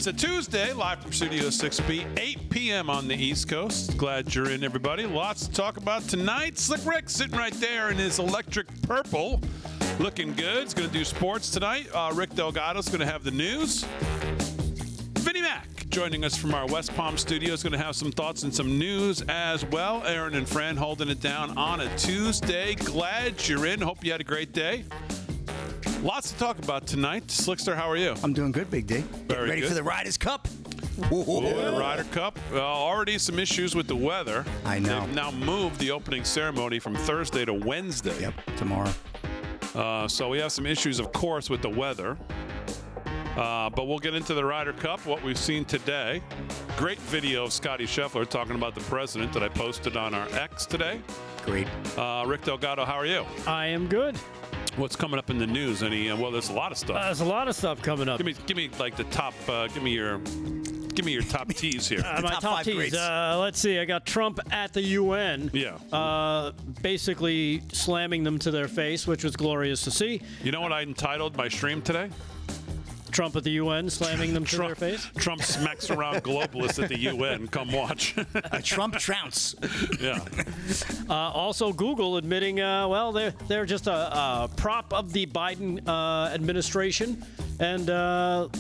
It's a Tuesday, live from Studio 6B, 8 p.m. on the East Coast. Glad you're in, everybody. Lots to talk about tonight. Slick Rick sitting right there in his electric purple, looking good. He's going to do sports tonight. Rick Delgado's going to have the news. Vinnie Mac joining us from our West Palm studio is going to have some thoughts and some news as well. Aaron and Fran holding it down on a Tuesday. Glad you're in. Hope you had a great day. Lots to talk about tonight. Slickster, how are you? I'm doing good, Big D. Very ready good. for the Riders' Cup? The Ryder Cup. Already some issues with the weather. I know. They've now moved the opening ceremony from Thursday to Wednesday. Yep, tomorrow. So we have some issues, of course, with the weather. But we'll get into the Ryder Cup, what we've seen today. Great video of Scotty Scheffler talking about the president that I posted on our X today. Great. Rick Delgado, how are you? I am good. What's coming up in the news? Well, there's a lot of stuff. There's a lot of stuff coming up. Give me like the top. Give me your top teas here. My top top five teas. greats. Let's see. I got Trump at the UN. Yeah. Basically slamming them to their face, which was glorious to see. You know what I entitled my stream today? Trump at the UN slamming them to their face. Trump smacks around globalists at the UN. Come watch. A Trump trounce. Yeah. Also, Google admitting, they're just a prop of the Biden administration and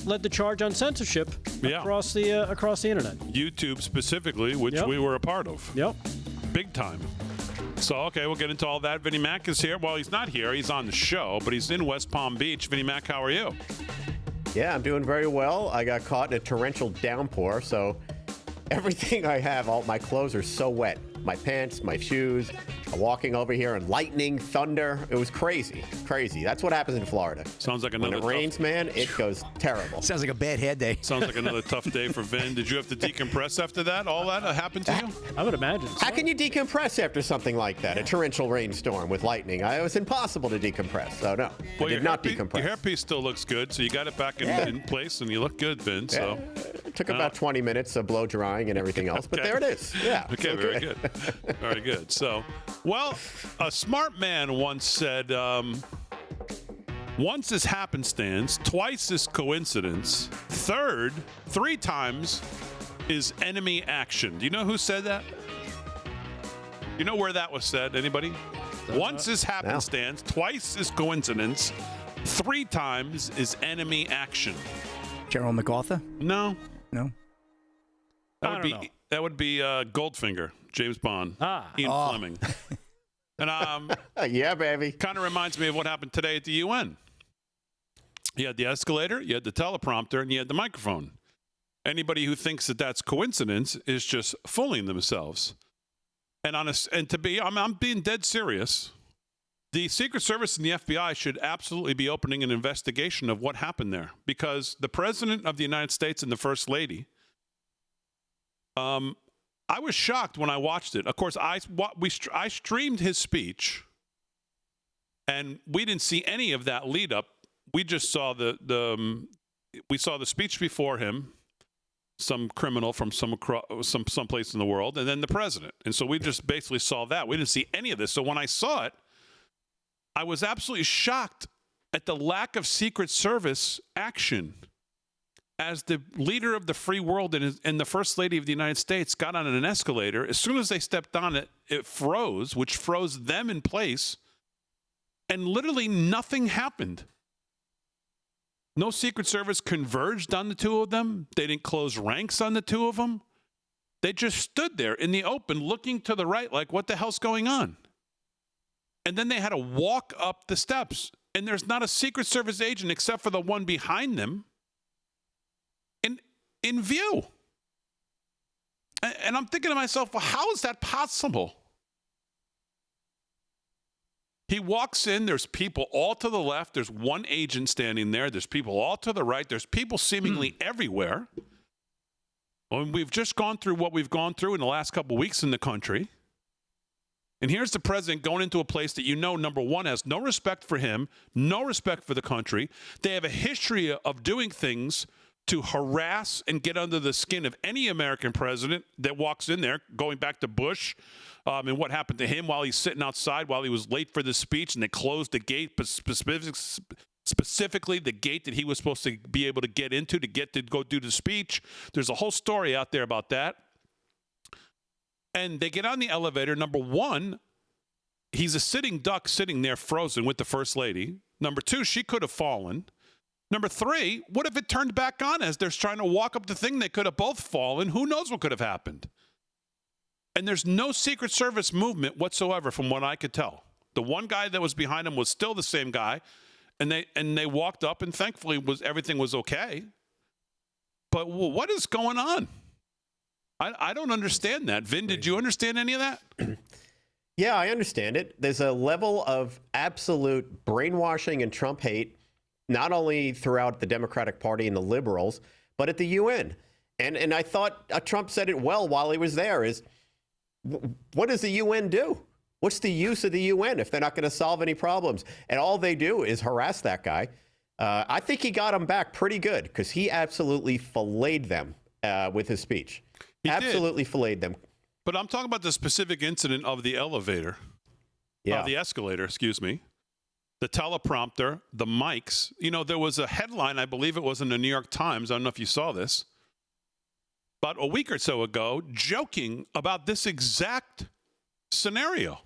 led the charge on censorship across the internet. YouTube specifically, which we were a part of. Yep. Big time. So, okay, we'll get into all that. Vinnie Mac is here. Well, he's not here. He's on the show, but he's in West Palm Beach. Vinnie Mac, how are you? Yeah, I'm doing very well. I got caught in a torrential downpour, so everything I have, all my clothes are so wet. My pants, my shoes, walking over here and lightning, thunder. It was crazy, crazy. That's what happens in Florida. Sounds like When another it rains, man, it goes terrible. Sounds like a bad hair day. Sounds like another tough day for Vin. Did you have to decompress after that? All that happened to you? I would imagine. How can you decompress after something like that? A torrential rainstorm with lightning. It was impossible to decompress, so no. I did not decompress. Your hairpiece still looks good, so you got it back in place, and you look good, Vin. So. It took about 20 minutes of blow drying and everything else, but there it is. Yeah. Okay, so very good. Very good. So, well, a smart man once said, once is happenstance, twice is coincidence, three times is enemy action. Do you know who said that? You know where that was said? Anybody? Once is happenstance, twice is coincidence, three times is enemy action. General MacArthur? No. That would be Goldfinger, James Bond, Ian Fleming. And yeah, baby. kind of reminds me of what happened today at the UN. You had the escalator, you had the teleprompter, and you had the microphone. Anybody who thinks that that's coincidence is just fooling themselves. And I'm being dead serious. The Secret Service and the FBI should absolutely be opening an investigation of what happened there, because the President of the United States and the First Lady, I was shocked when I watched it. Of course, I streamed his speech, and we didn't see any of that lead up. We just saw the speech before him, some criminal from some place in the world, and then the president. And so we just basically saw that. We didn't see any of this. So when I saw it, I was absolutely shocked at the lack of Secret Service action. As the leader of the free world and the First Lady of the United States got on an escalator, as soon as they stepped on it, it froze, which froze them in place, and literally nothing happened. No Secret Service converged on the two of them. They didn't close ranks on the two of them. They just stood there in the open looking to the right like, what the hell's going on? And then they had to walk up the steps, and there's not a Secret Service agent except for the one behind them in view. And I'm thinking to myself, well, how is that possible? He walks in, there's people all to the left, there's one agent standing there, there's people all to the right, there's people seemingly everywhere. And we've just gone through what we've gone through in the last couple of weeks in the country. And here's the president going into a place that number one, has no respect for him, no respect for the country. They have a history of doing things to harass and get under the skin of any American president that walks in there, going back to Bush and what happened to him while he's sitting outside while he was late for the speech, and they closed the gate specifically the gate that he was supposed to be able to get into to get to go do the speech. There's a whole story out there about that. And they get on the elevator. Number one, he's a sitting duck sitting there frozen with the First Lady. Number two, she could have fallen. Number three, what if it turned back on as they're trying to walk up the thing? They could have both fallen. Who knows what could have happened? And there's no Secret Service movement whatsoever from what I could tell. The one guy that was behind him was still the same guy, and they walked up, and thankfully everything was okay. But what is going on? I don't understand that. Vin, did you understand any of that? Yeah, I understand it. There's a level of absolute brainwashing and Trump hate, not only throughout the Democratic Party and the liberals, but at the UN. And I thought Trump said it well while he was there is, what does the UN do? What's the use of the UN if they're not going to solve any problems? And all they do is harass that guy. I think he got him back pretty good because he absolutely filleted them with his speech. He absolutely filleted them. But I'm talking about the specific incident of the elevator, the escalator, excuse me, the teleprompter, the mics. You know, there was a headline, I believe it was in the New York Times. I don't know if you saw this, about a week or so ago, joking about this exact scenario.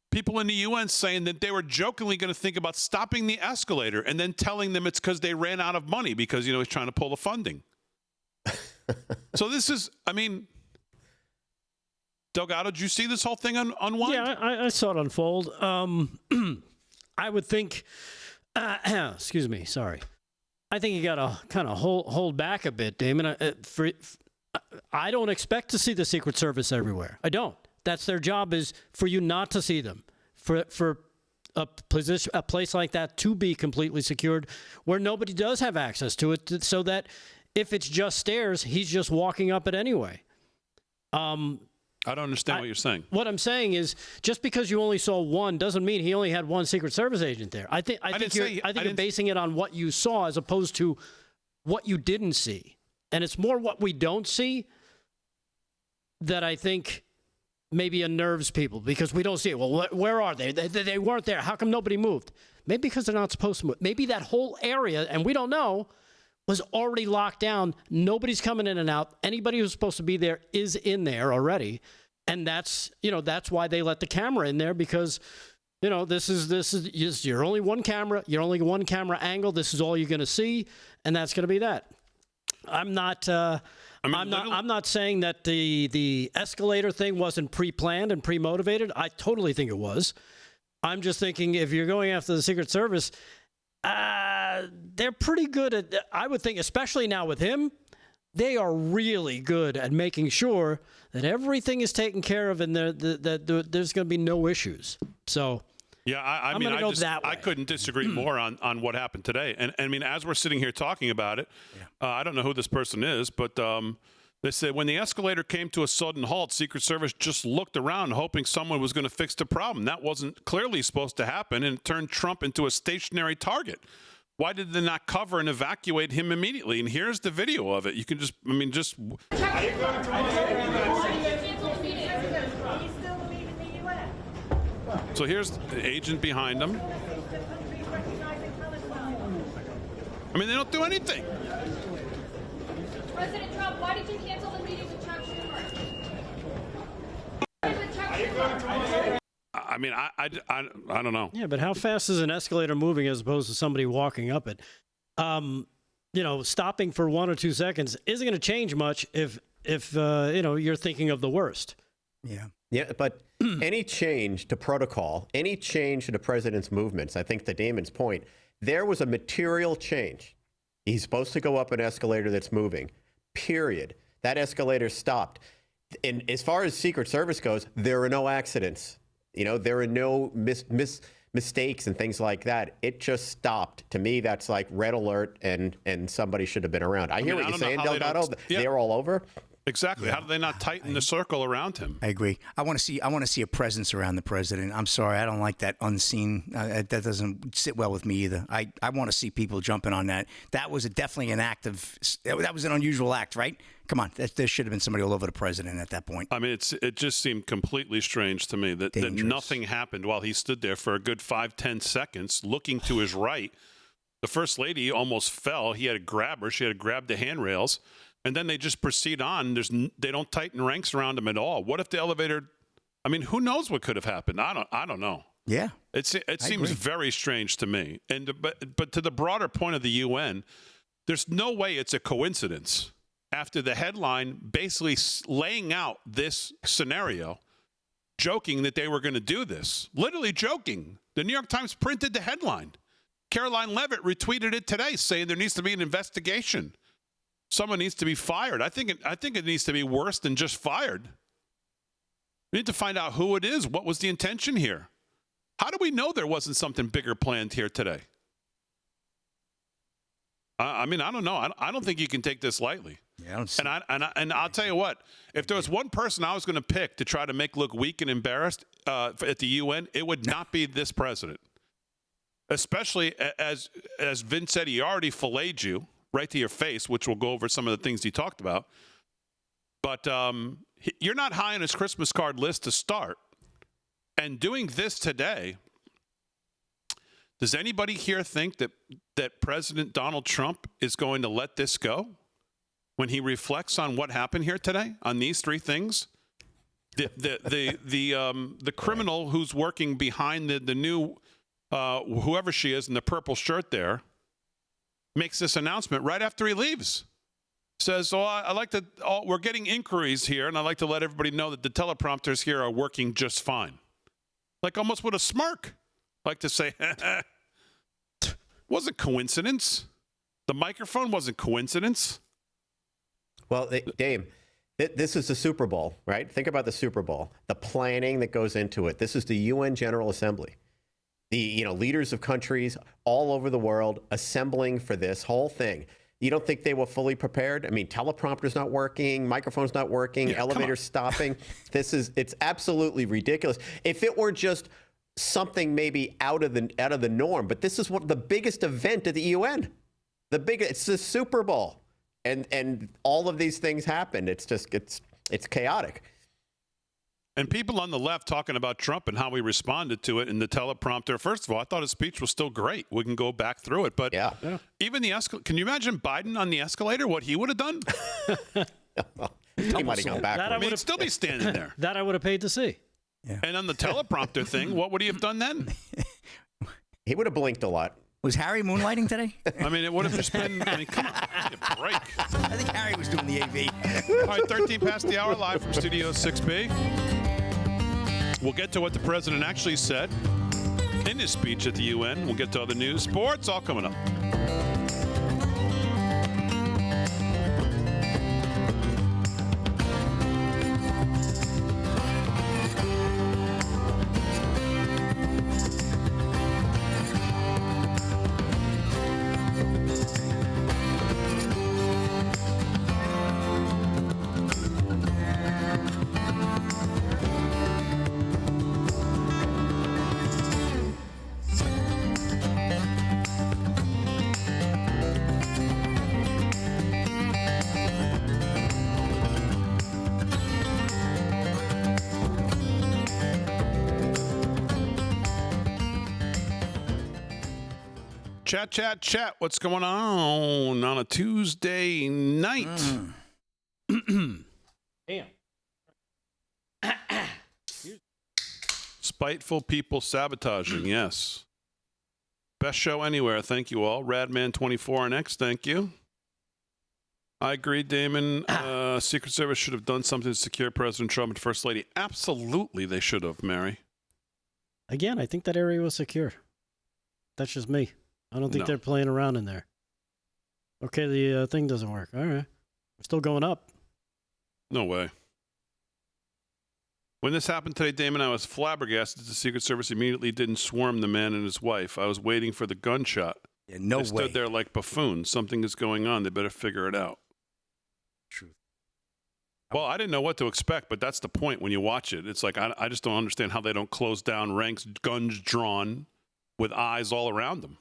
People in the UN saying that they were jokingly going to think about stopping the escalator and then telling them it's because they ran out of money because, he's trying to pull the funding. So this is, Delgado, did you see this whole thing unwind? Yeah, I saw it unfold. I would think, excuse me, sorry. I think you got to kind of hold back a bit, Damon. I don't expect to see the Secret Service everywhere. I don't. That's their job, is for you not to see them. For a place like that to be completely secured where nobody does have access to it, so that if it's just stairs, he's just walking up it anyway. I don't understand what you're saying. What I'm saying is, just because you only saw one doesn't mean he only had one Secret Service agent there. I think you're basing it on what you saw as opposed to what you didn't see. And it's more what we don't see that I think maybe unnerves people, because we don't see it. Well, where are they? They weren't there. How come nobody moved? Maybe because they're not supposed to move. Maybe that whole area, and we don't know, was already locked down. Nobody's coming in and out. Anybody who's supposed to be there is in there already. And that's why they let the camera in there, because, this is you're only one camera. You're only one camera angle. This is all you're going to see. And that's going to be that. I'm not saying that the escalator thing wasn't pre-planned and pre-motivated. I totally think it was. I'm just thinking, if you're going after the Secret Service, they're pretty good at, I would think, especially now with him, they are really good at making sure that everything is taken care of and that there's going to be no issues. So, yeah, I mean, I couldn't disagree more on what happened today. And I mean, as we're sitting here talking about it, I don't know who this person is, but they said when the escalator came to a sudden halt, Secret Service just looked around hoping someone was going to fix the problem. That wasn't clearly supposed to happen, and it turned Trump into a stationary target. Why did they not cover and evacuate him immediately? And here's the video of it. You can just. So here's the agent behind him. I mean, they don't do anything. President Trump, why did you cancel the meeting with Chuck Schumer? I mean, I don't know. Yeah, but how fast is an escalator moving as opposed to somebody walking up it? Stopping for 1 or 2 seconds isn't going to change much if you're thinking of the worst. Yeah. Yeah, but any change to protocol, any change to the president's movements, I think to Damon's point, there was a material change. He's supposed to go up an escalator that's moving, period. That escalator stopped. And as far as Secret Service goes, there are no accidents. There are no mistakes and things like that. It just stopped. To me, that's like red alert, and somebody should have been around. I hear what you're saying, Delgado. They're all over. Exactly. Yeah. How do they not tighten the circle around him? I agree. I want to see a presence around the president. I'm sorry, I don't like that unseen. That doesn't sit well with me either. I want to see people jumping on that. That was definitely an act of. That was an unusual act, right? Come on, there should have been somebody all over the president at that point. I mean, it just seemed completely strange to me that nothing happened while he stood there for a good 5-10 seconds, looking to his right. The first lady almost fell. He had to grab her. She had to grab the handrails. And then they just proceed on. They don't tighten ranks around him at all. What if the elevator? I mean, who knows what could have happened? I don't know. Yeah, it seems very strange to me. And but to the broader point of the UN, there's no way it's a coincidence. After the headline basically laying out this scenario, joking that they were going to do this, literally joking. The New York Times printed the headline. Caroline Levitt retweeted it today, saying there needs to be an investigation. Someone needs to be fired. I think it needs to be worse than just fired. We need to find out who it is. What was the intention here? How do we know there wasn't something bigger planned here today? I mean, I don't know. I don't think you can take this lightly. Yeah, and I'll tell you what. If there was one person I was going to pick to try to make look weak and embarrassed at the UN, it would not be this president. Especially as Vince said, he already filleted you right to your face, which we'll go over some of the things he talked about. But you're not high on his Christmas card list to start. And doing this today, does anybody here think that President Donald Trump is going to let this go when he reflects on what happened here today on these three things? The criminal who's working behind the new whoever she is in the purple shirt there makes this announcement right after he leaves. Says, we're getting inquiries here, and I'd like to let everybody know that the teleprompters here are working just fine. Like almost with a smirk. Like to say, wasn't coincidence. The microphone wasn't coincidence. Well, Dame, this is the Super Bowl, right? Think about the Super Bowl, the planning that goes into it. This is the UN General Assembly. The leaders of countries all over the world assembling for this whole thing. You don't think they were fully prepared? I mean, teleprompter's not working, microphone's not working, elevator's stopping. It's absolutely ridiculous. If it were just something maybe out of the norm, but this is the biggest event at the UN. It's the Super Bowl, and all of these things happen. It's chaotic. And people on the left talking about Trump and how he responded to it in the teleprompter. First of all, I thought his speech was still great. We can go back through it. But even can you imagine Biden on the escalator, what he would have done? He might have gone back. He'd still be standing there. That I would have paid to see. Yeah. And on the teleprompter thing, what would he have done then? He would have blinked a lot. Was Harry moonlighting today? I mean, it would have just been, come on, give me a break. I think Harry was doing the AV. All right, 13 past the hour, live from Studio 6B. We'll get to what the president actually said in his speech at the UN. We'll get to other news, sports, all coming up. Chat. What's going on a Tuesday night? Damn. Spiteful people sabotaging, yes. Best show anywhere. Thank you all. Radman24 on X, thank you. I agree, Damon. Secret Service should have done something to secure President Trump and First Lady. Absolutely, they should have, Mary. Again, I think that area was secure. That's just me. I don't think they're playing around in there. Okay, the thing doesn't work. All right. We're still going up. No way. When this happened today, Damon, I was flabbergasted. The Secret Service immediately didn't swarm the man and his wife. I was waiting for the gunshot. Yeah, no way. They stood there like buffoons. Something is going on. They better figure it out. Truth. Well, I didn't know what to expect, but that's the point when you watch it. It's like I just don't understand how they don't close down ranks, guns drawn, with eyes all around them.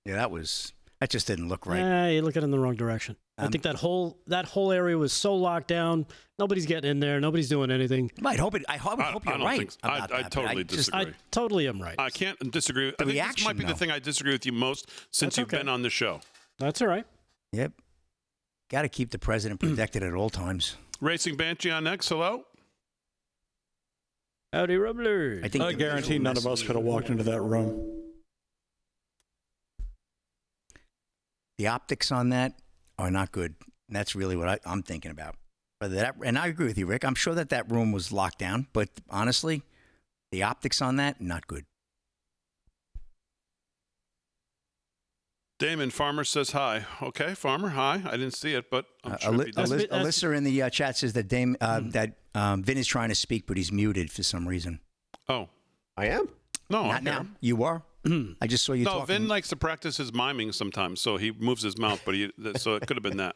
Yeah, that just didn't look right. You're looking in the wrong direction. I think that whole area was so locked down. Nobody's getting in there. Nobody's doing anything. I hope you're right. I totally disagree. I totally am right. I can't disagree. I think this might be the thing I disagree with you most since you've been on the show. That's all right. Yep. Got to keep the president protected at all times. Racing Banshee on next. Hello. Howdy, Rubbler. I guarantee none of us could have walked into that room. The optics on that are not good. And that's really what I'm thinking about. And I agree with you, Rick. I'm sure that room was locked down, but honestly, the optics on that, not good. Damon, Farmer says hi. Okay, Farmer, hi. I didn't see it, but I'm sure he does. Alyssa in the chat says that Vin is trying to speak, but he's muted for some reason. Oh. I am? No, Not I'm now. here. You are? I just saw you talking. No, Vin likes to practice his miming sometimes, so he moves his mouth, so it could have been that.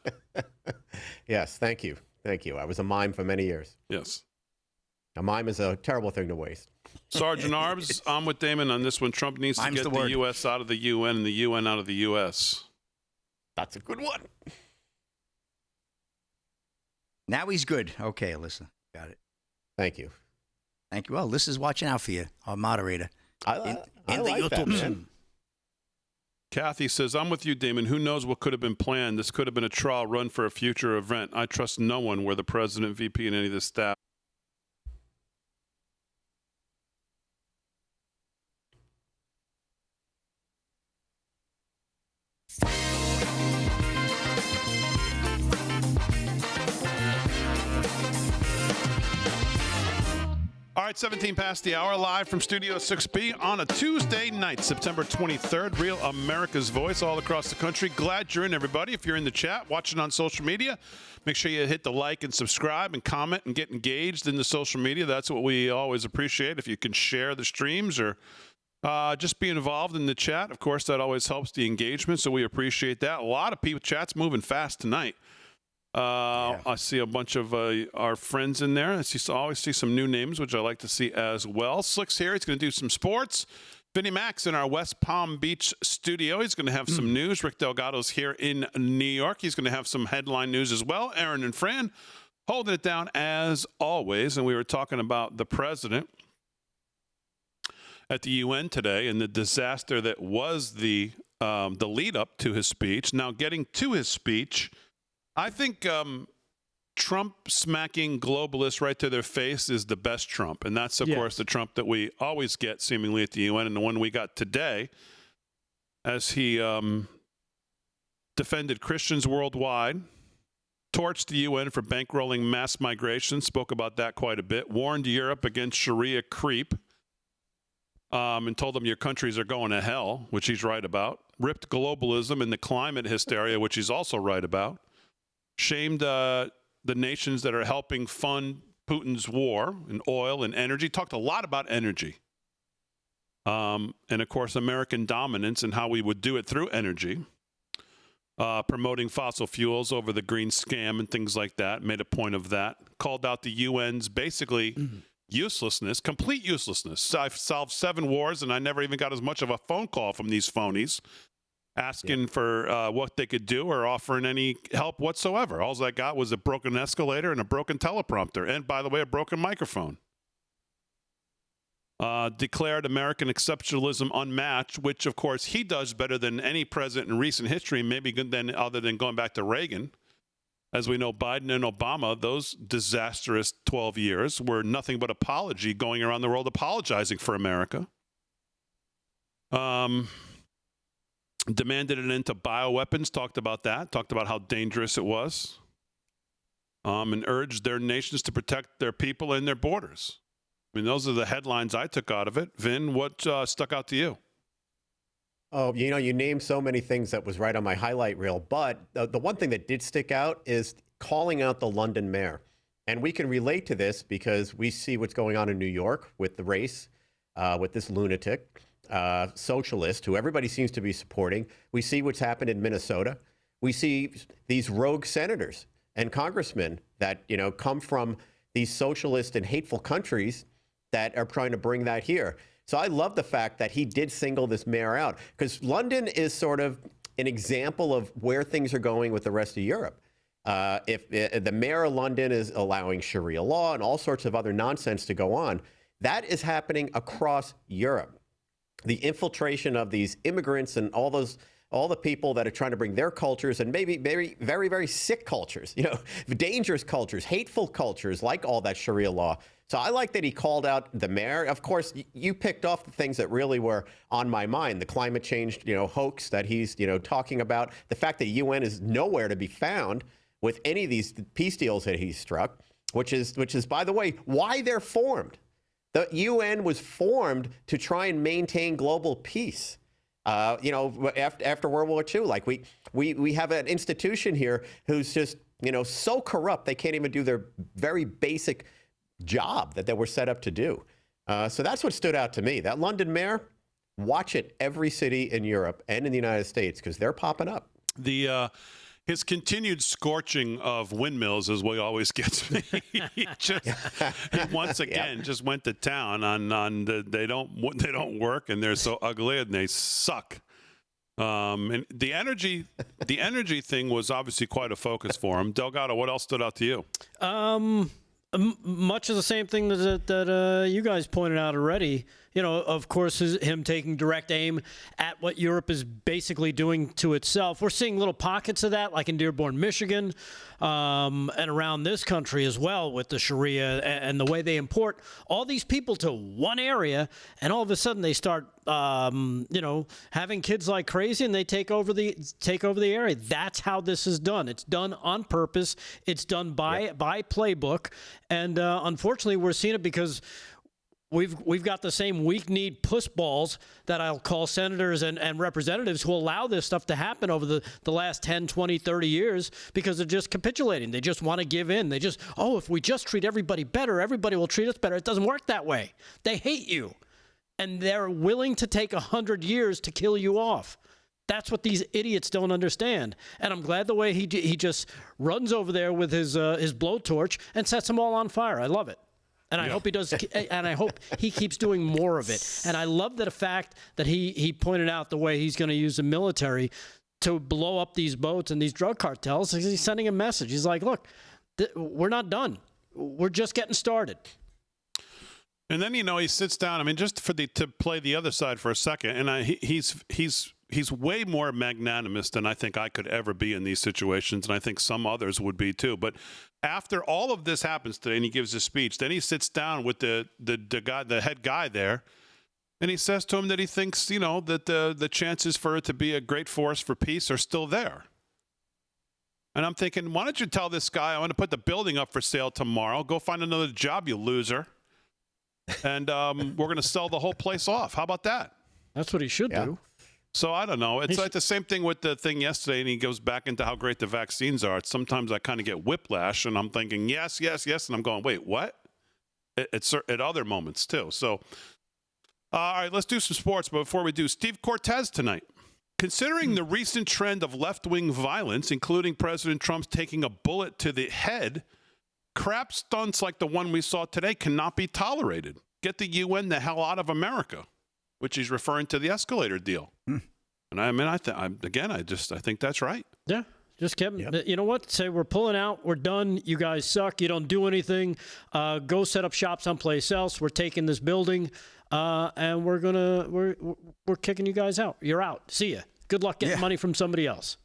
Yes, thank you. Thank you. I was a mime for many years. Yes. A mime is a terrible thing to waste. Sergeant Arbs, I'm with Damon on this one. Trump needs to get the U.S. out of the UN and the UN out of the U.S. That's a good one. Now he's good. Okay, Alyssa. Got it. Thank you. Thank you. Well, Alyssa's watching out for you, our moderator. I like that, man. Kathy says, I'm with you, Damon. Who knows what could have been planned? This could have been a trial run for a future event. I trust no one where the president, VP, and any of the staff. All right, 17 past the hour, live from Studio 6B on a Tuesday night, September 23rd. Real America's Voice all across the country. Glad you're in, everybody. If you're in the chat, watching on social media, make sure you hit the like and subscribe and comment and get engaged in the social media. That's what we always appreciate. If you can share the streams or just be involved in the chat, of course, that always helps the engagement, so we appreciate that. A lot of people, chat's moving fast tonight. I see a bunch of our friends in there. I always see some new names, which I like to see as well. Slick's here. He's going to do some sports. Vinnie Mac's in our West Palm Beach studio. He's going to have some news. Rick Delgado's here in New York. He's going to have some headline news as well. Aaron and Fran holding it down as always. And we were talking about the president at the UN today and the disaster that was the lead up to his speech. Now, getting to his speech, I think Trump smacking globalists right to their face is the best Trump. And that's, of course, the Trump that we always get seemingly at the UN, and the one we got today as he defended Christians worldwide, torched the UN for bankrolling mass migration, spoke about that quite a bit, warned Europe against Sharia creep, and told them your countries are going to hell, which he's right about, ripped globalism and the climate hysteria, which he's also right about, shamed the nations that are helping fund Putin's war in oil and energy. Talked a lot about energy. And, of course, American dominance and how we would do it through energy. Promoting fossil fuels over the green scam and things like that. Made a point of that. Called out the UN's basically uselessness, complete uselessness. I've solved 7 wars, and I never even got as much of a phone call from these phonies asking for what they could do or offering any help whatsoever. All I got was a broken escalator and a broken teleprompter. And, by the way, a broken microphone. Declared American exceptionalism unmatched, which, of course, he does better than any president in recent history, maybe other than going back to Reagan. As we know, Biden and Obama, those disastrous 12 years were nothing but apology, going around the world apologizing for America. Demanded an end to bioweapons, talked about that, talked about how dangerous it was, and urged their nations to protect their people and their borders. I mean, those are the headlines I took out of it. Vin, what stuck out to you? Oh, you named so many things that was right on my highlight reel, but the one thing that did stick out is calling out the London mayor. And we can relate to this because we see what's going on in New York with the race, with this lunatic. Socialist who everybody seems to be supporting. We see what's happened in Minnesota we see these rogue senators and congressmen that, come from these socialist and hateful countries that are trying to bring that here. So I love the fact that he did single this mayor out, because London is sort of an example of where things are going with the rest of Europe. If the mayor of London is allowing Sharia law and all sorts of other nonsense to go on, that is happening across Europe. The infiltration of these immigrants and all the people that are trying to bring their cultures, and maybe very, very, very sick cultures, dangerous cultures, hateful cultures, like all that Sharia law. So I like that he called out the mayor. Of course, you picked off the things that really were on my mind: the climate change, hoax that he's, talking about, the fact that UN is nowhere to be found with any of these peace deals that he's struck, which is, by the way, why they're formed. The UN was formed to try and maintain global peace. After World War II, like we have an institution here who's just, so corrupt they can't even do their very basic job that they were set up to do. So that's what stood out to me. That London mayor, watch it every city in Europe and in the United States, because they're popping up. His continued scorching of windmills is what always gets me. he once again just went to town on they don't work, and they're so ugly and they suck. And the energy thing was obviously quite a focus for him. Delgado, what else stood out to you? Much of the same thing that you guys pointed out already. Of course, him taking direct aim at what Europe is basically doing to itself. We're seeing little pockets of that, like in Dearborn, Michigan, and around this country as well, with the Sharia and the way they import all these people to one area, and all of a sudden they start, having kids like crazy, and they take over the area. That's how this is done. It's done on purpose. It's done by playbook, and unfortunately, we're seeing it because we've got the same weak-kneed pussballs that I'll call senators and representatives who allow this stuff to happen over the last 10, 20, 30 years, because they're just capitulating. They just want to give in. They just, if we just treat everybody better, everybody will treat us better. It doesn't work that way. They hate you, and they're willing to take 100 years to kill you off. That's what these idiots don't understand. And I'm glad the way he just runs over there with his blowtorch and sets them all on fire. I love it. And I hope he does, and I hope he keeps doing more of it. And I love the fact that he pointed out the way he's going to use the military to blow up these boats and these drug cartels. He's sending a message. He's like, look, we're not done. We're just getting started. And then, he sits down. I mean, just to play the other side for a second, and he's way more magnanimous than I think I could ever be in these situations, and I think some others would be too. But after all of this happens today, and he gives a speech, then he sits down with the guy, the head guy there, and he says to him that he thinks, that the chances for it to be a great force for peace are still there. And I'm thinking, why don't you tell this guy, I want to put the building up for sale tomorrow. Go find another job, you loser. And we're going to sell the whole place off. How about that? That's what he should do. So I don't know. It's like the same thing with the thing yesterday, and he goes back into how great the vaccines are. Sometimes I kind of get whiplash, and I'm thinking, yes, yes, yes, and I'm going, wait, what? It's at other moments, too. So, all right, let's do some sports. But before we do, Steve Cortez tonight. Considering the recent trend of left-wing violence, including President Trump's taking a bullet to the head, crap stunts like the one we saw today cannot be tolerated. Get the UN the hell out of America, which he's referring to the escalator deal. And I mean, I think that's right. Yeah. Just kept, you know what? Say we're pulling out. We're done. You guys suck. You don't do anything. Go set up shop someplace else. We're taking this building, and we're kicking you guys out. You're out. See ya. Good luck getting money from somebody else.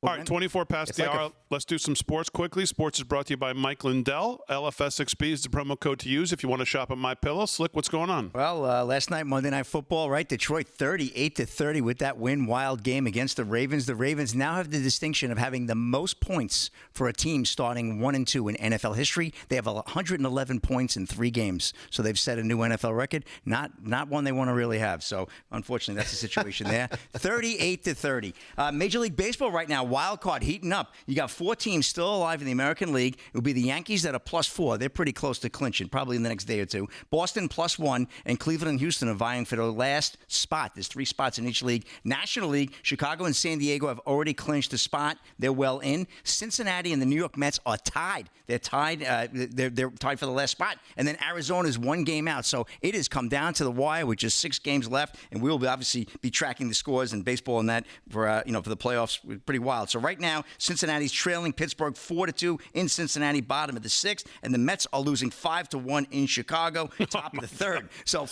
All right, 24 past the hour. Let's do some sports quickly. Sports is brought to you by Mike Lindell. LFS6B is the promo code to use if you want to shop at MyPillow. Slick, what's going on? Well, last night, Monday Night Football, right? Detroit 38-30 with that win. Wild game against the Ravens. The Ravens now have the distinction of having the most points for a team starting 1-2 in NFL history. They have 111 points in 3 games. So they've set a new NFL record. Not one they want to really have. So, unfortunately, that's the situation there. 38-30. Major League Baseball right now. wild card heating up. You got 4 teams still alive in the American League. It would be the Yankees that are +4. They're pretty close to clinching, probably in the next day or two. Boston +1, and Cleveland and Houston are vying for the last spot. There's 3 spots in each league. National League, Chicago and San Diego have already clinched a spot. They're well in. Cincinnati and the New York Mets are tied. They're tied. They're tied for the last spot. And then Arizona's 1 game out. So it has come down to the wire with just 6 games left, and we will obviously be tracking the scores and baseball and that for for the playoffs. Pretty wild. So right now, Cincinnati's trailing Pittsburgh 4-2 in Cincinnati, bottom of the 6th, and the Mets are losing 5-1 in Chicago, top of the 3rd. So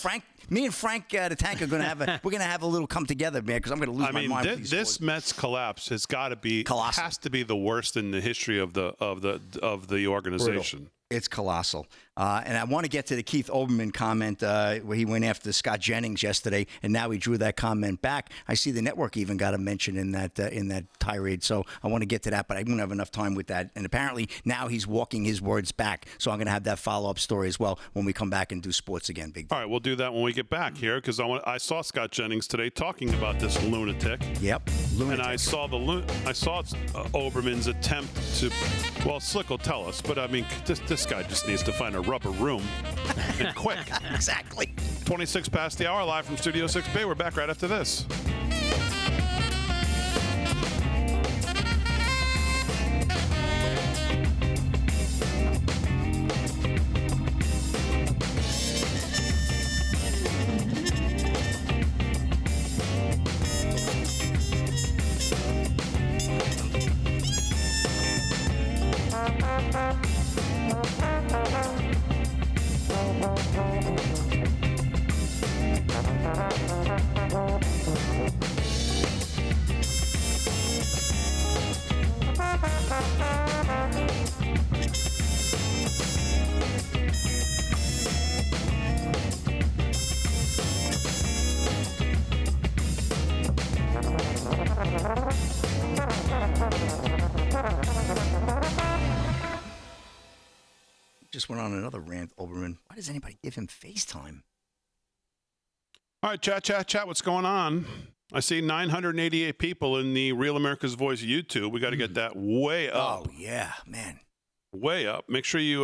me and Frank the Tank are we're gonna have a little come together, man, because I'm gonna lose my mind. This Mets collapse has got to be colossal. Has to be the worst in the history of the organization. Brutal. It's colossal. And I want to get to the Keith Olbermann comment where he went after Scott Jennings yesterday, and now he drew that comment back. I see the network even got a mention in that tirade, so I want to get to that, but I won't have enough time with that. And apparently now he's walking his words back, so I'm going to have that follow-up story as well when we come back and do sports again. Big deal. All right, we'll do that when we get back here, because I saw Scott Jennings today talking about this lunatic. Yep, lunatic. And I saw Olbermann's attempt to, well, Slick will tell us, but I mean, this guy just needs to find a rubber room and quick. Exactly. 26 past the hour, live from Studio 6B. We're back right after this. Just went on another rant, Olbermann. Why does anybody give him FaceTime? All right, chat. What's going on? I see 988 people in the Real America's Voice YouTube. We got to get that way up. Oh, yeah, man. Way up. Make sure you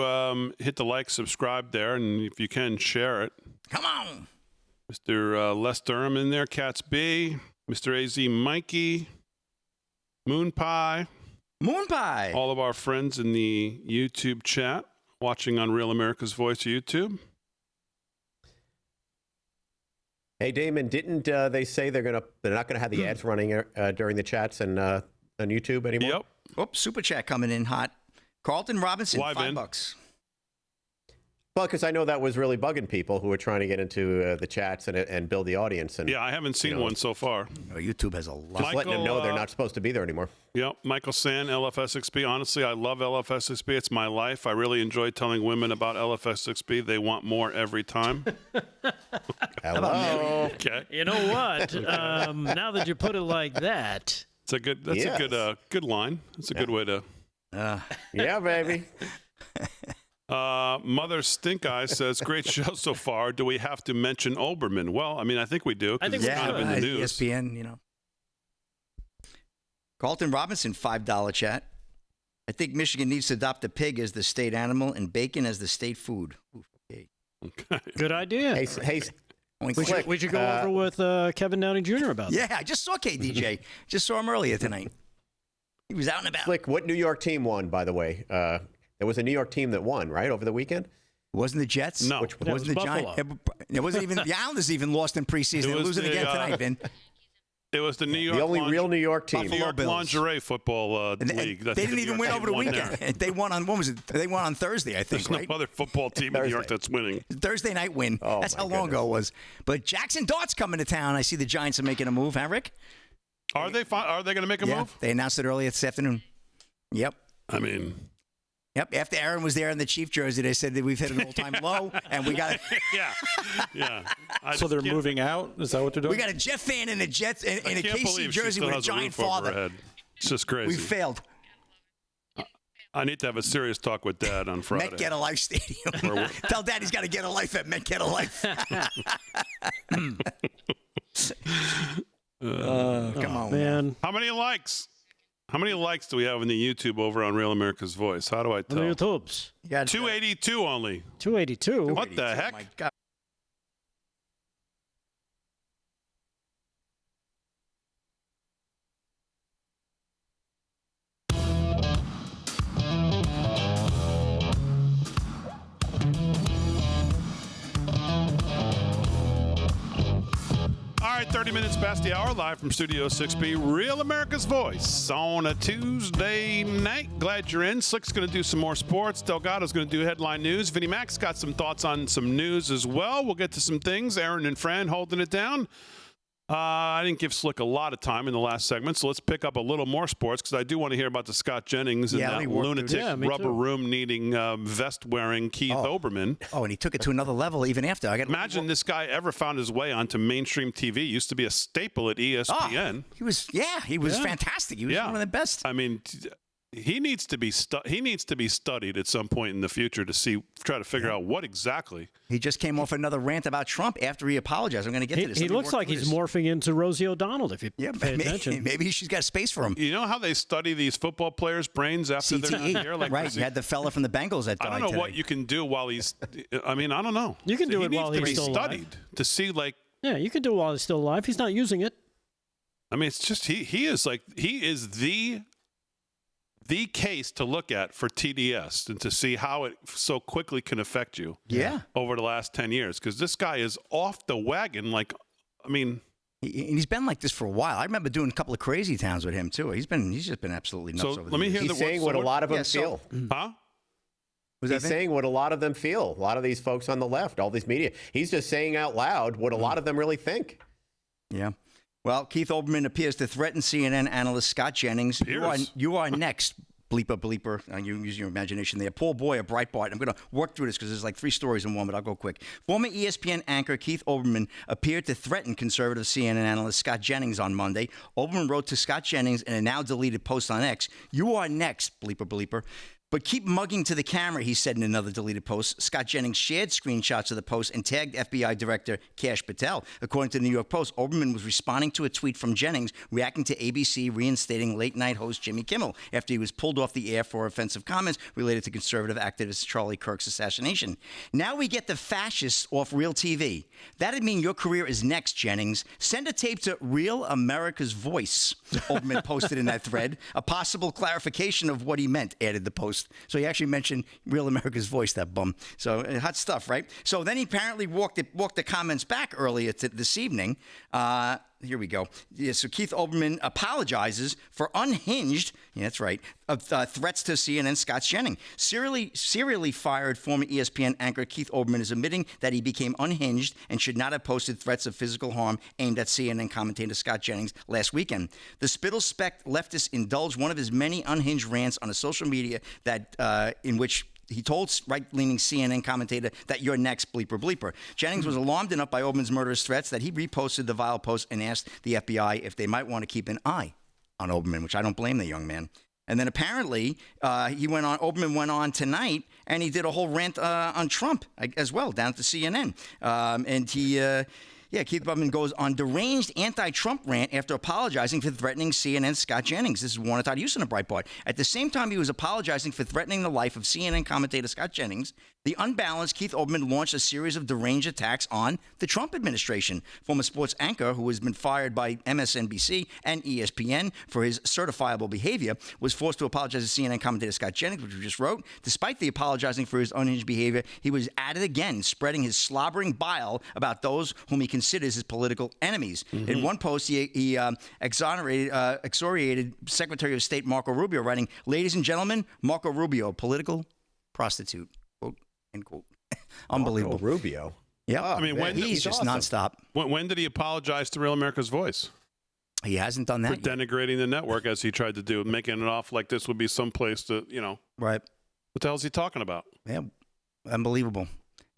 hit the like, subscribe there, and if you can, share it. Come on. Mr. Les Durham in there, Cats B, Mr. AZ Mikey, Moon Pie. All of our friends in the YouTube chat watching on Real America's Voice YouTube. Hey, Damon, didn't they say they're not gonna have the ads running during the chats and on YouTube anymore? Yep. Oops, super chat coming in hot. Carlton Robinson, Live $5. Well, because I know that was really bugging people who were trying to get into the chats and build the audience. And yeah, I haven't seen one so far. YouTube has a lot. Just letting them know they're not supposed to be there anymore. Yep. Michael San, LFSXB. Honestly, I love LFSXB. It's my life. I really enjoy telling women about LFSXB. They want more every time. Hello. Okay. You know what? Now that you put it like that, It's a good. That's a good line. That's a good way to. Yeah, baby. Mother Stink Eye says, great show so far. Do we have to mention Olbermann? Well, I mean, I think we do. I think it's we kind of should. in the news. ESPN, Carlton Robinson, $5 chat. I think Michigan needs to adopt a pig as the state animal and bacon as the state food. Ooh, okay. good idea. Hey, We should go over with Kevin Downey Jr. about that. Yeah, I just saw KDJ. Just saw him earlier tonight. He was out and about. Slick, what New York team won, by the way? There was a New York team that won, right, over the weekend? It wasn't the Jets? No. It wasn't the Giants. It wasn't even the Islanders even lost in preseason. They're losing again tonight, Vin. It was the New York. The only real New York team. New York Bills. Lingerie Football League. They didn't even win over the weekend. They won on, what was it? They won on Thursday, I think, There's right? no other football team in New York that's winning. Thursday night win. Oh, that's my how long goodness. ago it was. But Jackson Dart's coming to town. I see the Giants are making a move, huh, Rick? Are they going to make a move? They announced it earlier this afternoon. Yep. I mean, Yep. After Aaron was there in the Chief jersey, they said that we've hit an all-time low, and we got yeah. So they're moving out? Is that what they're doing? we got a Jet fan in a Jets in a I can't KC believe she jersey still with a has giant roof over her father. head. It's just crazy. We failed. I need to have a serious talk with Dad on Friday. Met Get a Life Stadium. Tell Dad he's got to get a life at Met Get a Life. Come on, Man, How many likes? How many likes do we have in the YouTube over on Real America's Voice? How do I On tell? the YouTubes. 282 only. 282. What the heck? Oh my God. All right, 30 minutes past the hour, live from Studio 6B, Real America's Voice on a Tuesday night. Glad you're in. Slick's going to do some more sports. Delgado's going to do headline news. Vinnie Mac's got some thoughts on some news as well. We'll get to some things. Aaron and Fran holding it down. I didn't give Slick a lot of time in the last segment, so let's pick up a little more sports because I do want to hear about the Scott Jennings and that lunatic rubber room needing vest wearing Keith Olbermann. Oh, and he took it to another level even after. Imagine this guy ever found his way onto mainstream TV. He used to be a staple at ESPN. He was fantastic. He was one of the best. I mean, he needs to be studied at some point in the future to try to figure out what exactly. He just came off another rant about Trump after he apologized. I'm going to get to this. He looks like he's morphing into Rosie O'Donnell if you pay attention. Maybe she's got space for him. You know how they study these football players' brains after they're not here? Like, right. You had the fella from the Bengals that died I don't know today. what you can do while he's. I mean, I don't know. You can do it while he's still alive. He needs to be studied to see, like. Yeah, you can do it while he's still alive. He's not using it. I mean, it's just he is the case to look at for TDS and to see how it so quickly can affect you over the last 10 years. Because this guy is off the wagon. Like, I mean. He's been like this for a while. I remember doing a couple of crazy towns with him, too. He's just been absolutely nuts over the years. He's saying what a lot of them feel. Huh? He's saying what a lot of them feel. A lot of these folks on the left, all these media. He's just saying out loud what a lot of them really think. Yeah. Well, Keith Olbermann appears to threaten CNN analyst Scott Jennings. You are next, bleeper. You use your imagination there. Poor boy, a Breitbart. I'm going to work through this because there's like 3 stories in one, but I'll go quick. Former ESPN anchor Keith Olbermann appeared to threaten conservative CNN analyst Scott Jennings on Monday. Olbermann wrote to Scott Jennings in a now-deleted post on X, "You are next, bleeper. But keep mugging to the camera," he said in another deleted post. Scott Jennings shared screenshots of the post and tagged FBI Director Kash Patel. According to the New York Post, Olbermann was responding to a tweet from Jennings reacting to ABC reinstating late-night host Jimmy Kimmel after he was pulled off the air for offensive comments related to conservative activist Charlie Kirk's assassination. "Now we get the fascists off real TV. That'd mean your career is next, Jennings. Send a tape to Real America's Voice," Olbermann posted in that thread. A possible clarification of what he meant, added the post. So he actually mentioned Real America's Voice, that bum. So hot stuff, right? So then he apparently walked the comments back earlier this evening. Here we go. Yeah, so Keith Olbermann apologizes for unhinged, that's right, threats to CNN Scott Jennings. Serially fired former ESPN anchor Keith Olbermann is admitting that he became unhinged and should not have posted threats of physical harm aimed at CNN commentator Scott Jennings last weekend. The spittle-specked leftist indulged one of his many unhinged rants on a social media that in which he told right-leaning CNN commentator that "you're next, bleeper. Jennings was alarmed enough by Olbermann's murderous threats that he reposted the vile post and asked the FBI if they might want to keep an eye on Olbermann, which I don't blame the young man. And then apparently Olbermann went on tonight and he did a whole rant on Trump as well down at the CNN. Keith Olbermann goes on deranged anti-Trump rant after apologizing for threatening CNN Scott Jennings. This is Warner Todd Houston of Breitbart. At the same time he was apologizing for threatening the life of CNN commentator Scott Jennings, the unbalanced Keith Olbermann launched a series of deranged attacks on the Trump administration. Former sports anchor, who has been fired by MSNBC and ESPN for his certifiable behavior, was forced to apologize to CNN commentator Scott Jennings, which we just wrote. Despite the apologizing for his unhinged behavior, he was at it again, spreading his slobbering bile about those whom he considers his political enemies. Mm-hmm. In one post, he exonerated Secretary of State Marco Rubio, writing, "Ladies and gentlemen, Marco Rubio, political prostitute." End quote. Unbelievable. Marco Rubio. Yeah. I mean, he's just awesome. Nonstop. When did he apologize to Real America's Voice? He hasn't done that for denigrating the network as he tried to do, making it off like this would be some place to, Right. What the hell is he talking about? Yeah. Unbelievable.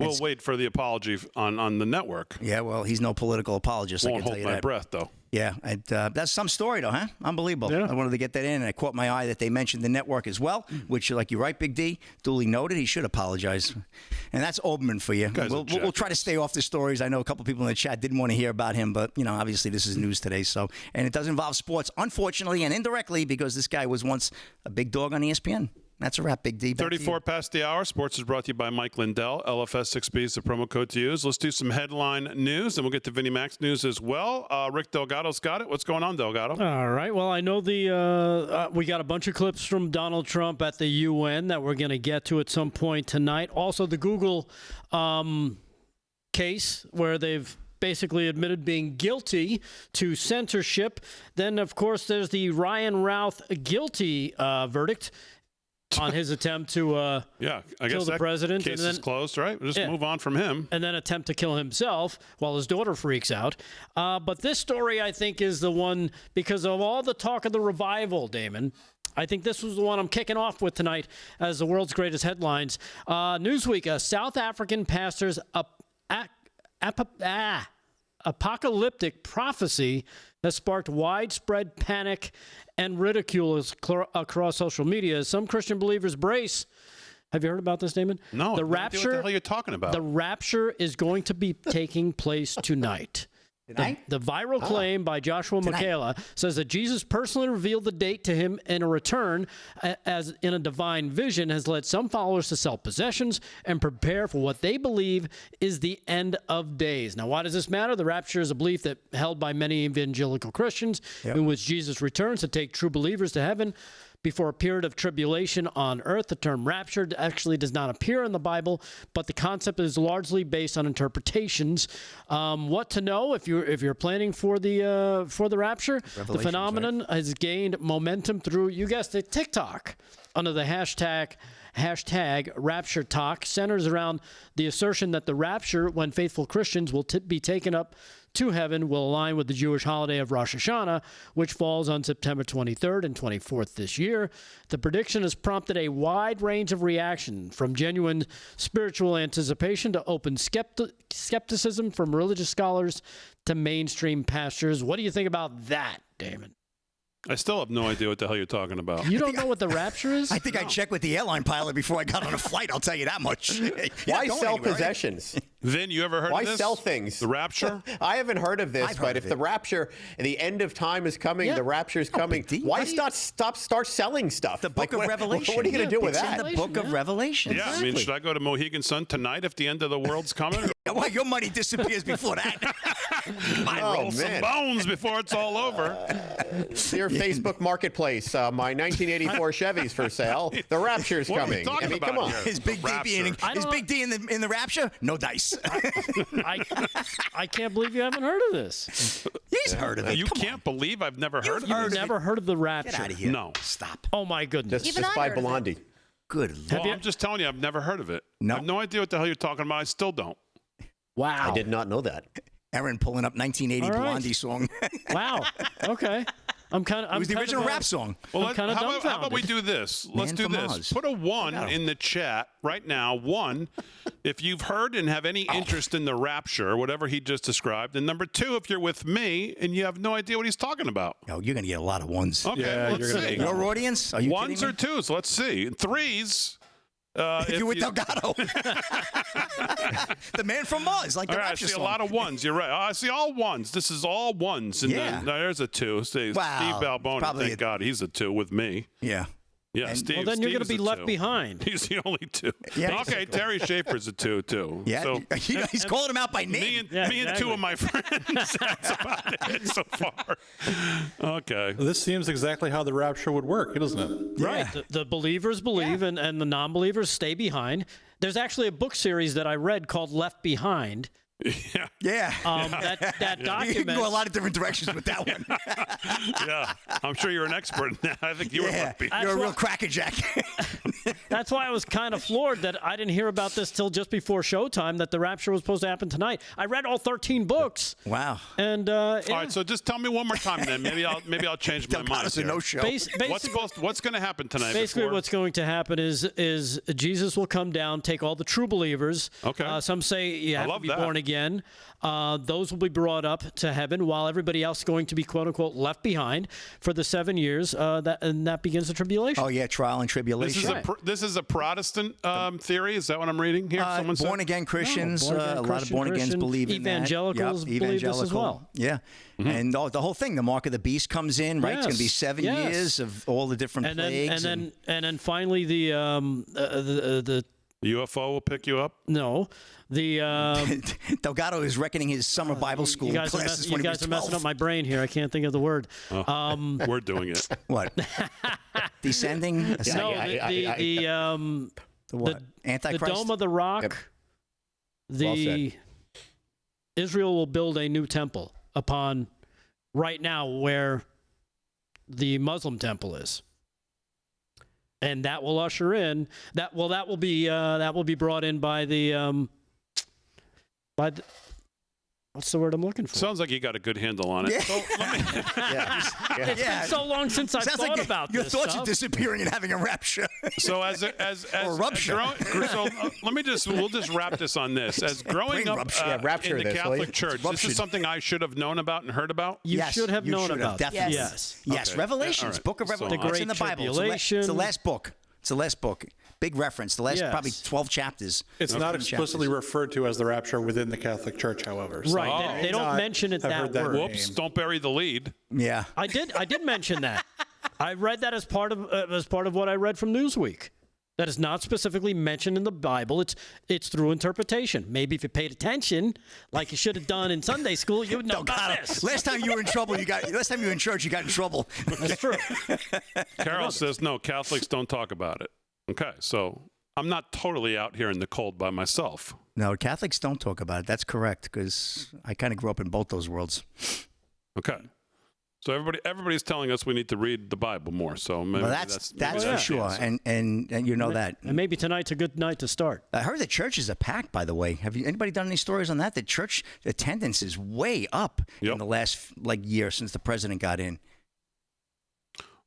We'll wait for the apology on the network. Yeah, well, he's no political apologist. Won't I can hold tell you my that. breath, though. Yeah, that's some story, though, huh? Unbelievable. Yeah. I wanted to get that in, and it caught my eye that they mentioned the network as well, which, like you're right, Big D, duly noted. He should apologize. And that's Oberman for you. We'll try to stay off the stories. I know a couple people in the chat didn't want to hear about him, but, obviously this is news today. So, and it does involve sports, unfortunately and indirectly, because this guy was once a big dog on ESPN. That's a wrap, Big D. Back 34 past the hour. Sports is brought to you by Mike Lindell. LFS6B is the promo code to use. Let's do some headline news, and we'll get to Vinnie Mac's news as well. Rick Delgado's got it. What's going on, Delgado? All right. Well, I know we got a bunch of clips from Donald Trump at the UN that we're going to get to at some point tonight. Also, the Google case where they've basically admitted being guilty to censorship. Then, of course, there's the Ryan Routh guilty verdict on his attempt to I kill guess the president. Case and then, is closed, right? We'll just move on from him. And then attempt to kill himself while his daughter freaks out. But this story, I think, is the one, because of all the talk of the revival, Damon, I think this was the one I'm kicking off with tonight as the world's greatest headlines. Newsweek, a South African pastor's apocalyptic prophecy has sparked widespread panic and ridicule across social media as some Christian believers brace. Have you heard about this, Damon? No. The What rapture. the hell are you talking about? The rapture is going to be taking place tonight. The viral claim by Joshua Michaela says that Jesus personally revealed the date to him in a return as in a divine vision has led some followers to sell possessions and prepare for what they believe is the end of days. Now, why does this matter? The rapture is a belief that held by many evangelical Christians in which Jesus returns to take true believers to heaven before a period of tribulation on earth. The term rapture actually does not appear in the Bible, but the concept is largely based on interpretations. What to know if you're planning for the rapture? The phenomenon has gained momentum through, you guessed it, TikTok, under the hashtag Rapture Talk, centers around the assertion that the rapture, when faithful Christians will be taken up to heaven, will align with the Jewish holiday of Rosh Hashanah, which falls on September 23rd and 24th this year. The prediction has prompted a wide range of reaction, from genuine spiritual anticipation to open skepticism from religious scholars to mainstream pastors. What do you think about that, Damon? I still have no idea what the hell you're talking about. You don't know what the rapture is? I think I checked with the airline pilot before I got on a flight. I'll tell you that much. Why sell possessions? Vin, you ever heard Why of this? sell things? The rapture? I haven't heard of this, I've but heard if of the it. rapture and the end of time is coming, the rapture is coming, Big D, why why do you- start selling stuff? The book of Revelation. What are you going to do with It's that? in the book of Revelation. Yeah, I mean, should I go to Mohegan Sun tonight if the end of the world's coming? Well, your money disappears before that. Roll some bones before it's all over. Your Facebook Marketplace, my 1984 Chevy's for sale. The rapture's What are we coming. talking I mean, come about on. here? Is Big D Rapture. being is Big D in the rapture? No dice. I can't believe you haven't heard of this. He's heard of it. You Come can't believe I've never heard of heard this. You've never heard of the rapture? Get out of here. No. Stop. Oh, my goodness. Just I by heard of it. Blondie. Good Have Lord. you- I'm just telling you, I've never heard of it. No. I have no idea what the hell you're talking about. I still don't. Wow. I did not know that. Aaron pulling up 1980 All right. Blondie song. Wow. Okay. I'm kind of. It was the original rap song. Well, I'm kinda how about we dumbfounded. do this? Let's Man do from this. Mars. Put a 1 in the chat right now. 1, if you've heard and have any interest in the rapture, whatever he just described. And number 2, if you're with me and you have no idea what he's talking about. Oh, you're going to get a lot of ones. Okay, Yeah, let's you're gonna see. get Your audience? Are you 1s kidding or me? 2s? Let's see. 3s. If you're with Delgado. The man from Mars, like the All right, I rapture see a song. lot of 1s. You're right. Oh, I see all 1s. This is all 1s. And Yeah. then, there's a 2. See, Wow. Steve Balboni, Probably thank God, he's a 2 with me. Yeah. Yeah, And- Steve. Well, then you're going to Steve's be a left 2. behind. He's the only 2. Yeah, Okay, Terry Schaefer's a 2 too. Yeah. So He's calling him out by me name. and Yeah, me and exactly. 2 of my friends. That's about it so far. Okay. This seems exactly how the rapture would work, doesn't it? Right. The believers believe and the non-believers stay behind. There's actually a book series that I read called Left Behind. Yeah. Yeah. That You document. can go a lot of different directions with that one. Yeah. I'm sure you're an expert in that. I think you Yeah, would be. you're a real crackerjack. That's why I was kind of floored that I didn't hear about this till just before showtime, that the rapture was supposed to happen tonight. I read all 13 books. Wow. And All right, so just tell me one more time then. Maybe I'll change my mind. It's a here. no-show. What's going to happen tonight? Basically, before- what's going to happen is Jesus will come down, take all the true believers. Okay. Some say you have to love be that. born again. Those will be brought up to heaven, while everybody else is going to be "quote unquote" left behind for the 7 years. That begins the tribulation. Oh, yeah, trial and tribulation. This is a Protestant theory. Is that what I'm reading here? Someone said? Born-again Christians, born-again a lot of born-agains Christian believe in that. evangelicals Yep, believe this as well. Yeah. And the whole thing, the mark of the beast comes in, right? It's going to be Yes, 7 yes. years of all the different And plagues. then finally the UFO will pick you up. Delgado is reckoning his summer Bible school you guys classes are when he messing was 12. up my brain here. I can't think of the word. We're doing it. What? Descending? No, Ascending? The what? Antichrist? The Dome of the Rock. Well said. Israel will build a new temple upon right now where the Muslim temple is, and that will usher in that. Well, that will be brought in by the what's the word I'm looking for? Sounds like you got a good handle on it. Yeah. So let me, It's been so long since I've Sounds thought like about your this thoughts stuff. are disappearing and having a rapture. so Or rupture. we'll just wrap this on this. As growing Brain up rupture. Rapture in the this, will Catholic you? Church, this Ruptured. is something I should have known about and heard about. You Yes, should have you known should have, about that. definitely. Yes. Yes, Okay. Revelations, All right. Book of So- Revelation. The It's in the Great Bible. Tribulation. It's the last book. It's the last book. Big reference. The last Yes. probably 12 chapters. It's not 15 explicitly chapters. referred to as the rapture within the Catholic Church, however. So Right. They don't mention it I've that heard that word. name. Whoops! Don't bury the lead. Yeah. I did mention that. I read that as part of what I read from Newsweek. That is not specifically mentioned in the Bible. It's through interpretation. Maybe if you paid attention, like you should have done in Sunday school, you would know about this. Last time you were in trouble, last time you were in church, you got in trouble. That's true. Carol says no. Catholics don't talk about it. Okay, so I'm not totally out here in the cold by myself. No, Catholics don't talk about it. That's correct, because I kind of grew up in both those worlds. Okay. So everybody's telling us we need to read the Bible more. So maybe Well, that's maybe for the sure, answer. and you know that. And maybe tonight's a good night to start. I heard the churches are packed. By the way, have anybody done any stories on that? The church attendance is way up Yep. in the last year since the president got in.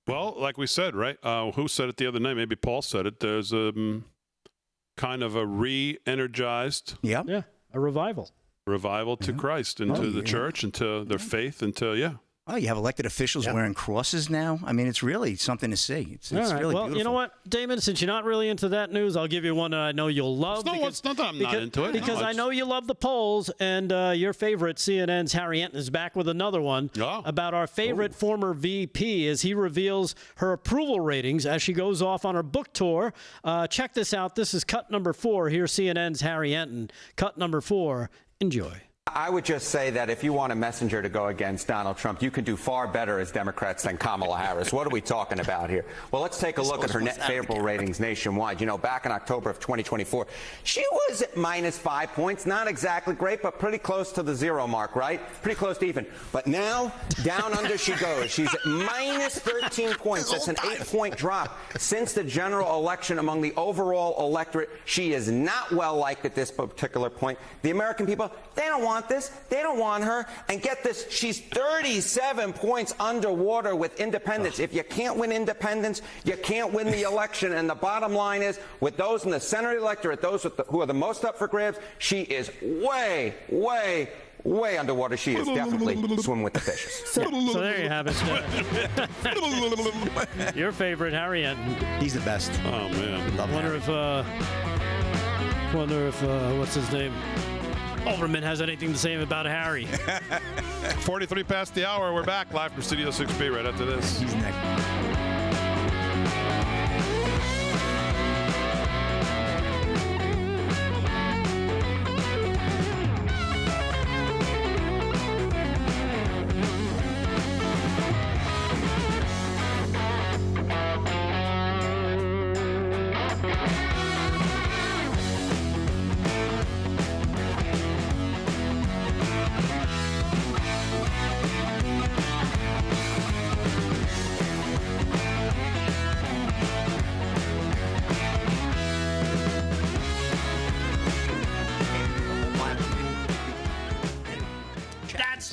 Well, like we said, right? Who said it the other night? Maybe Paul said it. There's kind of a re-energized Yep. Yeah, a revival. revival to Christ and to the yeah. church and to their faith and to Oh, you have elected officials wearing crosses now. I mean, it's really something to see. It's All right. really Well, beautiful. you know what, Damon? Since you're not really into that news, I'll give you one that I know you'll love. It's not that I'm not into it. Because No, I it's- know you love the polls, and your favorite, CNN's Harry Enton, is back with another one about our favorite former VP as he reveals her approval ratings as she goes off on her book tour. Check this out. This is cut number 4. Here's CNN's Harry Enton. Cut number 4. Enjoy. I would just say that if you want a messenger to go against Donald Trump, you can do far better as Democrats than Kamala Harris. What are we talking about here? Well, let's take a look at her net favorable ratings nationwide. You know, back in October of 2024, she was at -5 points. Not exactly great, but pretty close to the 0 mark, right? Pretty close to even. But now, down under she goes. She's at -13 points. That's an 8-point drop since the general election among the overall electorate. She is not well liked at this particular point. The American people, they don't want this. They don't want her. And get this, she's 37 points underwater with independents. If you can't win independents, you can't win the election. And the bottom line is, with those in the center of the electorate, those who are the most up for grabs, she is way, way, way underwater. She is definitely swimming with the fishes. So there you have it. Your favorite, Harry Enton. He's the best. Oh man. Wonder if what's his name? Overman has anything to say about Harry. 43 past the hour. We're back live from Studio 6B right after this. He's next.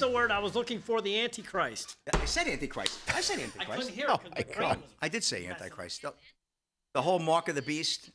the word I was looking for, the Antichrist. I said Antichrist. I said I Antichrist. couldn't hear it because my brain was... I did say Antichrist. The whole mark of the beast.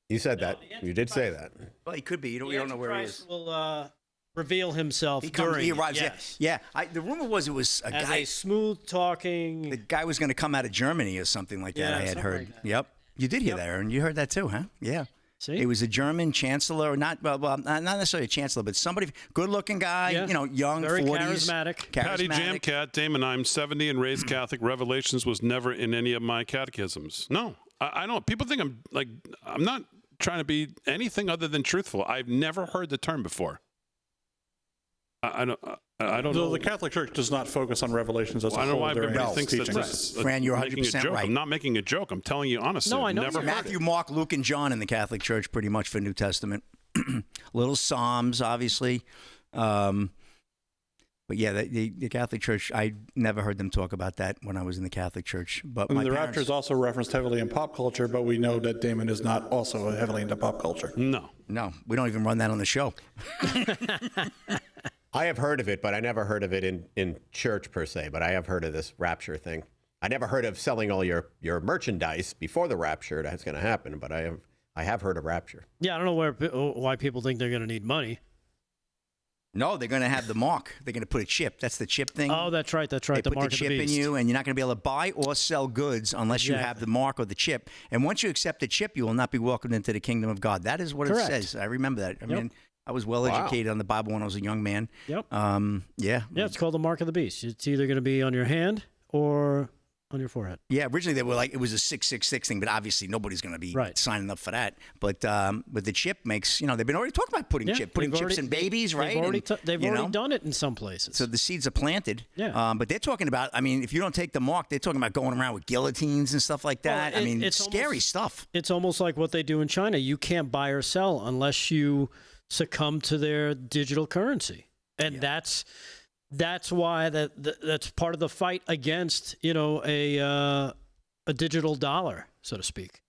You said that. You did say that. Well, he could be. We don't know where he is. Will reveal himself during. He arrives. Yes. Yeah. The rumor was it was a As guy. a smooth talking. The guy was going to come out of Germany or something like that. Yeah, I had something heard. like that. Yep. You did hear that, Aaron. You heard that too, huh? Yeah. See? He was a German chancellor, not necessarily a chancellor, but somebody, good-looking guy, Yeah. Young, Very 40s. charismatic. Patty Jamcat, Damon, I'm 70 and raised Catholic. Revelations was never in any of my catechisms. No, I don't. People think I'm not trying to be anything other than truthful. I've never heard the term before. I don't know. The Catholic Church does not focus on Revelations as a I don't know whole why during everybody its thinks teachings. that's Fran, you're making a 100% joke. right. I'm not making a joke. I'm telling you honestly. No, I know Never you're heard Matthew, it. Mark, Luke, and John in the Catholic Church, pretty much for New Testament. Little Psalms, obviously. But yeah, the Catholic Church, I never heard them talk about that when I was in the Catholic Church. But And my the parents, rapture is also referenced heavily in pop culture, but we know that Damon is not also heavily into pop culture. No. no, we don't even run that on the show. I have heard of it, but I never heard of it in church per se. But I have heard of this rapture thing. I never heard of selling all your merchandise before the rapture. That's going to happen. But I have heard of rapture. Yeah, I don't know why people think they're going to need money. No, they're going to have the mark. They're going to put a chip. That's the chip thing. Oh, that's right. They The put mark the of chip the in beast. you, and you're not going to be able to buy or sell goods unless you have the mark or the chip. And once you accept the chip, you will not be welcomed into the kingdom of God. That is what Correct. it says. I remember that. I mean, I was well educated on the Bible when I was a young man. Yep. Yeah. Yeah, it's called the mark of the beast. It's either going to be on your hand or on your forehead. Yeah, originally they were like, it was a 666 thing, but obviously nobody's going to be signing up for that. But the chip makes, they've been already talking about putting chips in babies, right? They've already done it in some places. So the seeds are planted. Yeah. But they're talking about, if you don't take the mark, they're talking about going around with guillotines and stuff like that. Well, it's scary stuff. It's almost like what they do in China. You can't buy or sell unless you succumb to their digital currency. And that's why that's part of the fight against, a digital dollar, so to speak.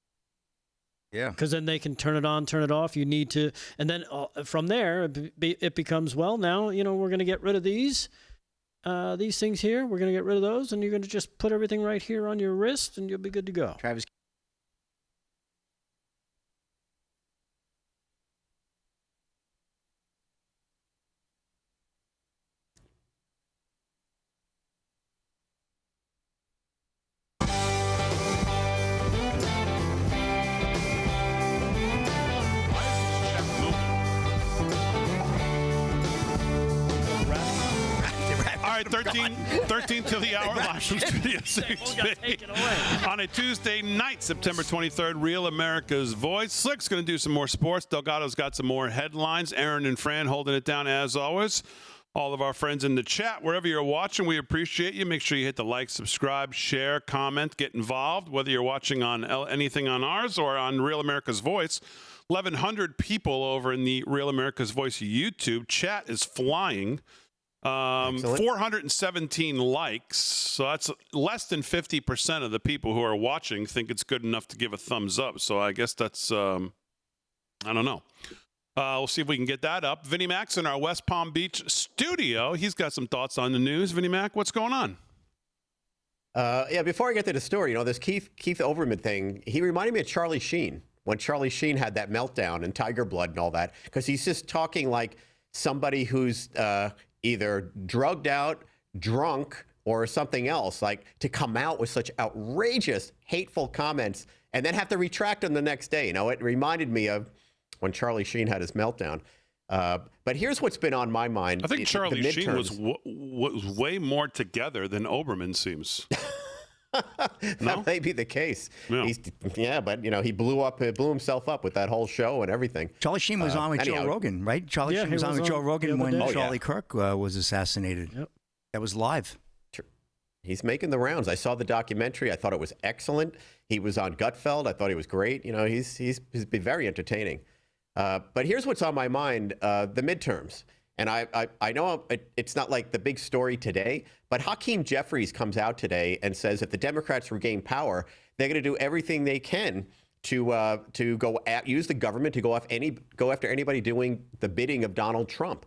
Yeah. Because then they can turn it on, turn it off. You need to, and then from there, it becomes, well, now, we're going to get rid of these things here. We're going to get rid of those, and you're going to just put everything right here on your wrist, and you'll be good to go. Travis. All right, 13 till the hour live from Studio 6. On a Tuesday night, September 23rd, Real America's Voice. Slick's going to do some more sports. Delgado's got some more headlines. Aaron and Fran holding it down as always. All of our friends in the chat, wherever you're watching, we appreciate you. Make sure you hit the like, subscribe, share, comment, get involved, whether you're watching on anything on ours or on Real America's Voice. 1,100 people over in the Real America's Voice YouTube. Chat is flying. 417 likes. So that's less than 50% of the people who are watching think it's good enough to give a thumbs up. So I guess that's, I don't know. We'll see if we can get that up. Vinnie Mac's in our West Palm Beach studio. He's got some thoughts on the news. Vinnie Mac, what's going on? Before I get to the story, this Keith Olbermann thing, he reminded me of Charlie Sheen when Charlie Sheen had that meltdown and Tiger Blood and all that, because he's just talking like somebody who's either drugged out, drunk, or something else, like to come out with such outrageous, hateful comments and then have to retract them the next day. It reminded me of when Charlie Sheen had his meltdown. But here's what's been on my mind. I think Charlie Sheen was way more together than Olbermann seems. That may be the case. Yeah. But he blew himself up with that whole show and everything. Charlie Sheen was on with Joe Rogan, right? Charlie Sheen was on with Joe Rogan when Charlie Kirk was assassinated. Yep. That was live. He's making the rounds. I saw the documentary. I thought it was excellent. He was on Gutfeld. I thought he was great. He's been very entertaining. But here's what's on my mind: the midterms. And I know it's not like the big story today, but Hakeem Jeffries comes out today and says if the Democrats regain power, they're going to do everything they can to use the government to go after anybody doing the bidding of Donald Trump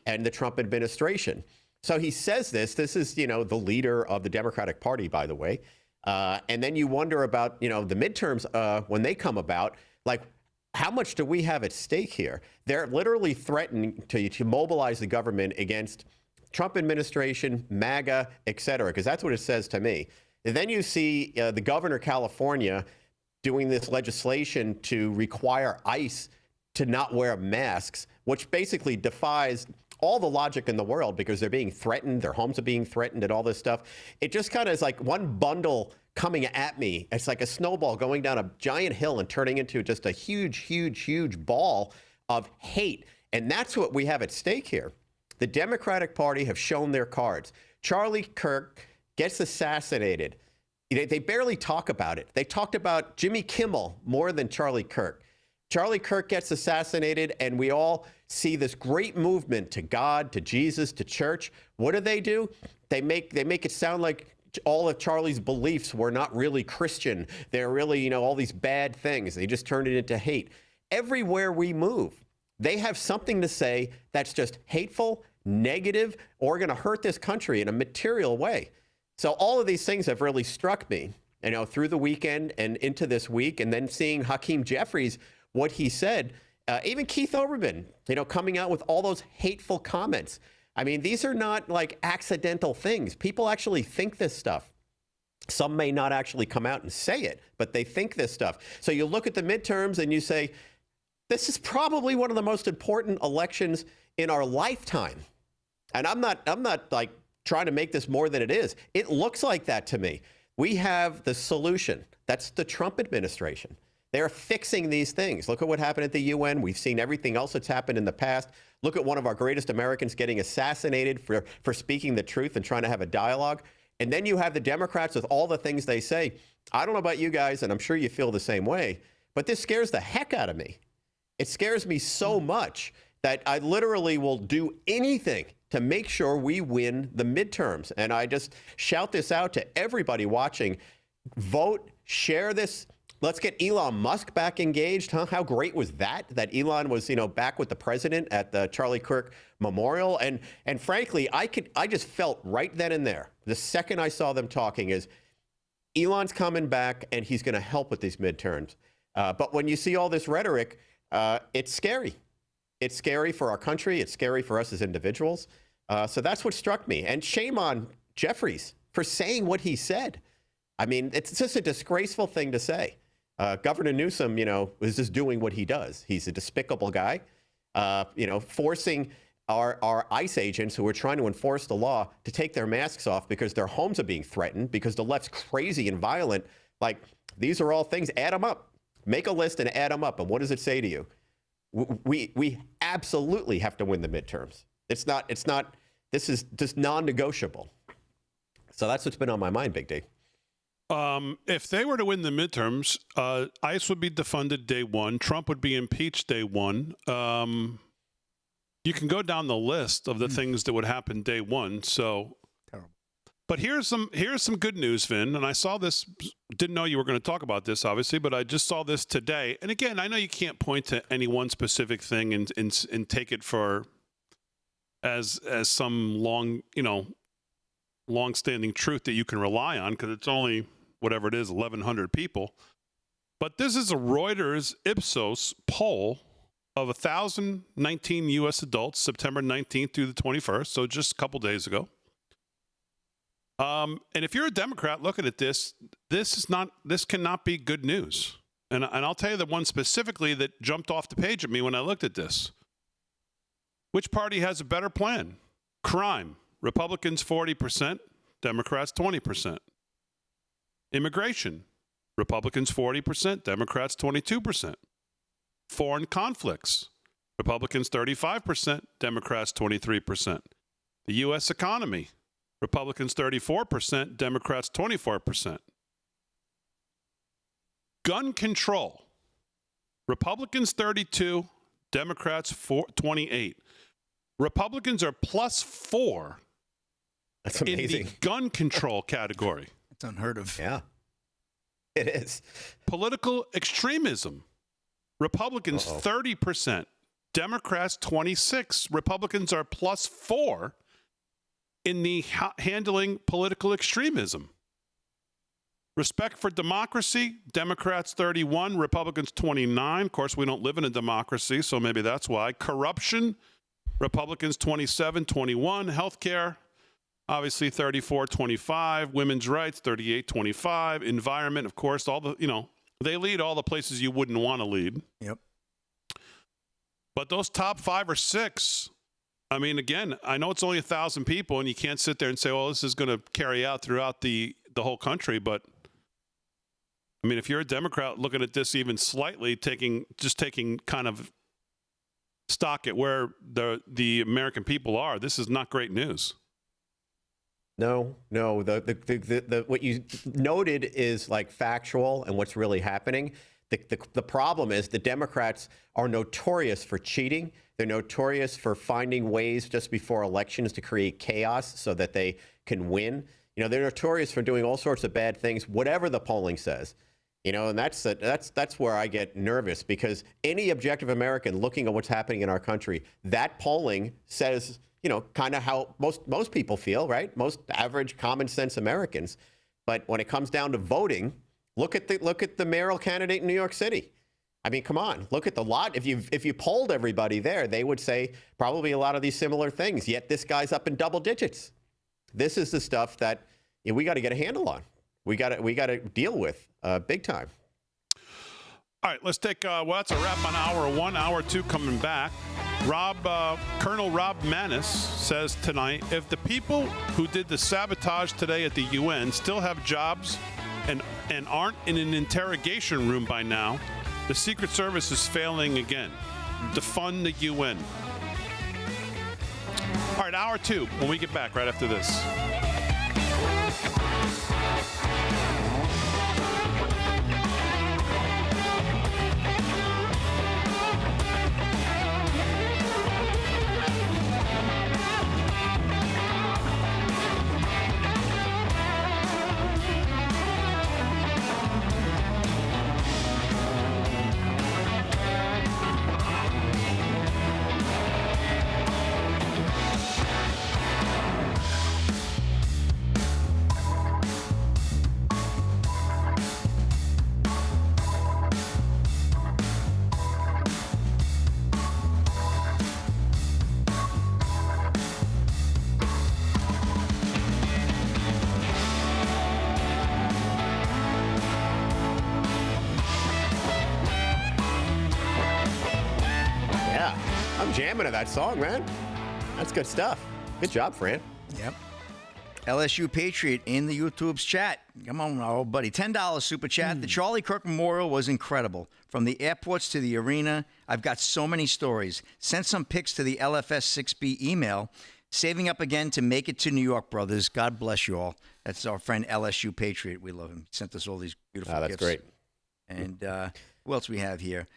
and the Trump administration. So he says this. This is, the leader of the Democratic Party, by the way. And then you wonder about, the midterms when they come about, like, how much do we have at stake here? They're literally threatening to mobilize the government against Trump administration, MAGA, et cetera, because that's what it says to me. And then you see the governor of California doing this legislation to require ICE to not wear masks, which basically defies all the logic in the world because they're being threatened, their homes are being threatened and all this stuff. It just kind of is like one bundle coming at me. It's like a snowball going down a giant hill and turning into just a huge, huge, huge ball of hate. And that's what we have at stake here. The Democratic Party have shown their cards. Charlie Kirk gets assassinated. They barely talk about it. They talked about Jimmy Kimmel more than Charlie Kirk. Charlie Kirk gets assassinated, and we all see this great movement to God, to Jesus, to church. What do? They make it sound like all of Charlie's beliefs were not really Christian. They're really, all these bad things. They just turned it into hate. Everywhere we move, they have something to say that's just hateful, negative, or going to hurt this country in a material way. So all of these things have really struck me, through the weekend and into this week, and then seeing Hakeem Jeffries, what he said, even Keith Olbermann, coming out with all those hateful comments. I mean, these are not like accidental things. People actually think this stuff. Some may not actually come out and say it, but they think this stuff. So you look at the midterms and you say, this is probably one of the most important elections in our lifetime. And I'm not like trying to make this more than it is. It looks like that to me. We have the solution. That's the Trump administration. They're fixing these things. Look at what happened at the UN. We've seen everything else that's happened in the past. Look at one of our greatest Americans getting assassinated for speaking the truth and trying to have a dialogue. And then you have the Democrats with all the things they say. I don't know about you guys, and I'm sure you feel the same way, but this scares the heck out of me. It scares me so much that I literally will do anything to make sure we win the midterms. And I just shout this out to everybody watching. Vote, share this. Let's get Elon Musk back engaged. How great was that? That Elon was, back with the president at the Charlie Kirk Memorial. And frankly, I just felt right then and there, the second I saw them talking, is Elon's coming back and he's going to help with these midterms. But when you see all this rhetoric, it's scary. It's scary for our country. It's scary for us as individuals. So that's what struck me. And shame on Jeffries for saying what he said. I mean, it's just a disgraceful thing to say. Governor Newsom, is just doing what he does. He's a despicable guy, forcing our ICE agents who are trying to enforce the law to take their masks off because their homes are being threatened, because the left's crazy and violent. Like, these are all things. Add them up. Make a list and add them up. And what does it say to you? We absolutely have to win the midterms. It's not, this is just non-negotiable. So that's what's been on my mind, Big D. If they were to win the midterms, ICE would be defunded day one. Trump would be impeached day one. You can go down the list of the things that would happen day one. So, terrible. But here's some good news, Vin. And I saw this. Didn't know you were going to talk about this, obviously, but I just saw this today. And again, I know you can't point to any one specific thing and take it for as some long-standing truth that you can rely on, because it's only whatever it is, 1,100 people. But this is a Reuters Ipsos poll of 1,019 U.S. adults, September 19th through the 21st, so just a couple days ago. And if you're a Democrat looking at this cannot be good news. And I'll tell you the one specifically that jumped off the page at me when I looked at this. Which party has a better plan? Crime. Republicans 40%, Democrats 20%. Immigration. Republicans 40%, Democrats 22%. Foreign conflicts. Republicans 35%, Democrats 23%. The U.S. economy. Republicans 34%, Democrats 24%. Gun control. Republicans 32, Democrats 28. Republicans are +4. That's amazing. In the gun control category. It's unheard of. Yeah. It is. Political extremism. Republicans 30%, Democrats 26%. Republicans are +4 in the handling political extremism. Respect for democracy, Democrats 31, Republicans 29. Of course, we don't live in a democracy, so maybe that's why. Corruption, Republicans 27, 21. Healthcare, obviously 34, 25. Women's rights, 38, 25. Environment, of course, all the, they lead all the places you wouldn't want to lead. Yep. But those top 5 or 6, I mean, again, I know it's only 1,000 people, and you can't sit there and say, well, this is going to carry out throughout the whole country. But, I mean, if you're a Democrat looking at this even slightly, taking kind of stock at where the American people are, this is not great news. No. The what you noted is like factual and what's really happening. The problem is the Democrats are notorious for cheating. They're notorious for finding ways just before elections to create chaos so that they can win. They're notorious for doing all sorts of bad things, whatever the polling says. And that's where I get nervous, because any objective American looking at what's happening in our country, that polling says, kind of how most people feel, right? Most average common sense Americans. But when it comes down to voting, look at the mayoral candidate in New York City. I mean, come on, look at the lot. If you polled everybody there, they would say probably a lot of these similar things. Yet this guy's up in double digits. This is the stuff that we got to get a handle on. We got to deal with big time. All right, let's take, that's a wrap on hour 1. Hour 2 coming back. Colonel Rob Maness says tonight, if the people who did the sabotage today at the UN still have jobs and aren't in an interrogation room by now, the Secret Service is failing again. Defund the UN. All right, hour 2 when we get back right after this. Jamming to that song, man. That's good stuff. Good job, Fran. Yep. LSU Patriot in the YouTube's chat. Come on, my old buddy. $10 super chat. The Charlie Kirk Memorial was incredible. From the airports to the arena, I've got so many stories. Sent some pics to the LFS 6B email. Saving up again to make it to New York, brothers. God bless you all. That's our friend LSU Patriot. We love him. He sent us all these beautiful gifts. That's great. And who else we have here?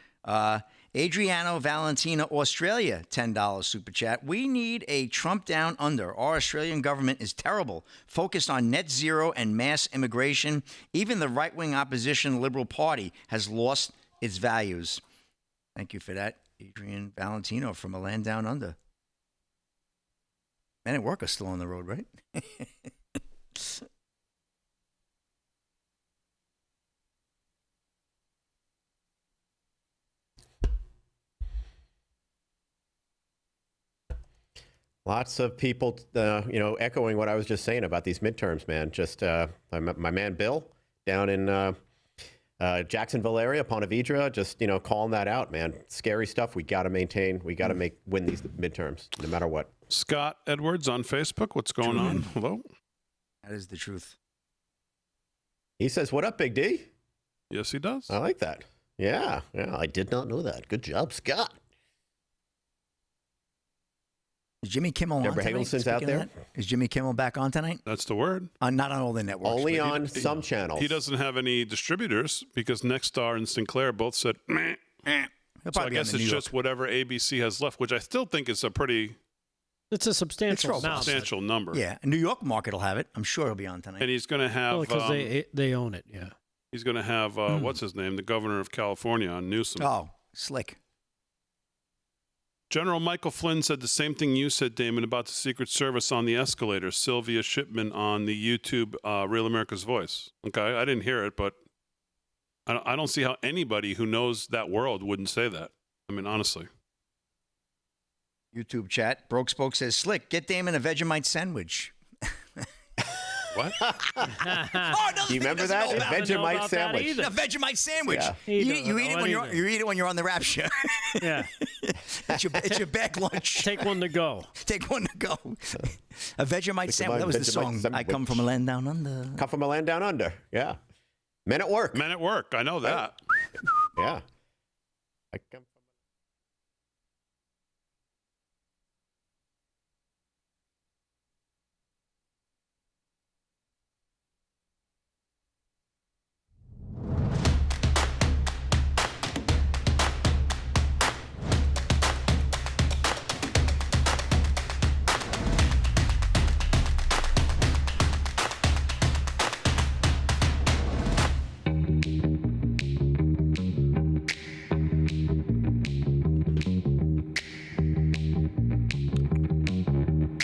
Adriano Valentina, Australia, $10 super chat. We need a Trump down under. Our Australian government is terrible, focused on net zero and mass immigration. Even the right-wing opposition Liberal Party has lost its values. Thank you for that, Adrian Valentino from a land down under. Men at work are still on the road, right? Lots of people, echoing what I was just saying about these midterms, man. Just my man Bill down in Jacksonville area, Ponte Vedra, just, calling that out, man. Scary stuff. We got to maintain. We got to win these midterms, no matter what. Scott Edwards on Facebook. What's going on? Hello. That is the truth. He says, "What up, Big D?" Yes, he does. I like that. Yeah. I did not know that. Good job, Scott. Is Jimmy Kimmel Deborah on tonight? Higgleston's out there. Is Jimmy Kimmel back on tonight? That's the word. Not on all the networks. Only on some channels. He doesn't have any distributors because Nexstar and Sinclair both said, meh. So I guess it's just whatever ABC has left, which I still think is a pretty... It's a substantial number. Yeah, New York market will have it. I'm sure he'll be on tonight. And he's going to have... because they own it, yeah. He's going to have, what's his name, the governor of California on Newsom. Oh, slick. General Michael Flynn said the same thing you said, Damon, about the Secret Service on the escalator. Sylvia Shipman on the YouTube Real America's Voice. Okay, I didn't hear it, but I don't see how anybody who knows that world wouldn't say that. I mean, honestly. YouTube chat. Broke Spoke says, slick, get Damon a Vegemite sandwich. What? Do you remember that? Vegemite sandwich. A Vegemite sandwich. Yeah. You eat it when you're on the rap show. Yeah. It's your back lunch. Take one to go. Take one to go. A Vegemite sandwich. That was the song. I come from a land down under. Come from a land down under. Yeah. Men at work. Men at work. I know that. Yeah. I come from.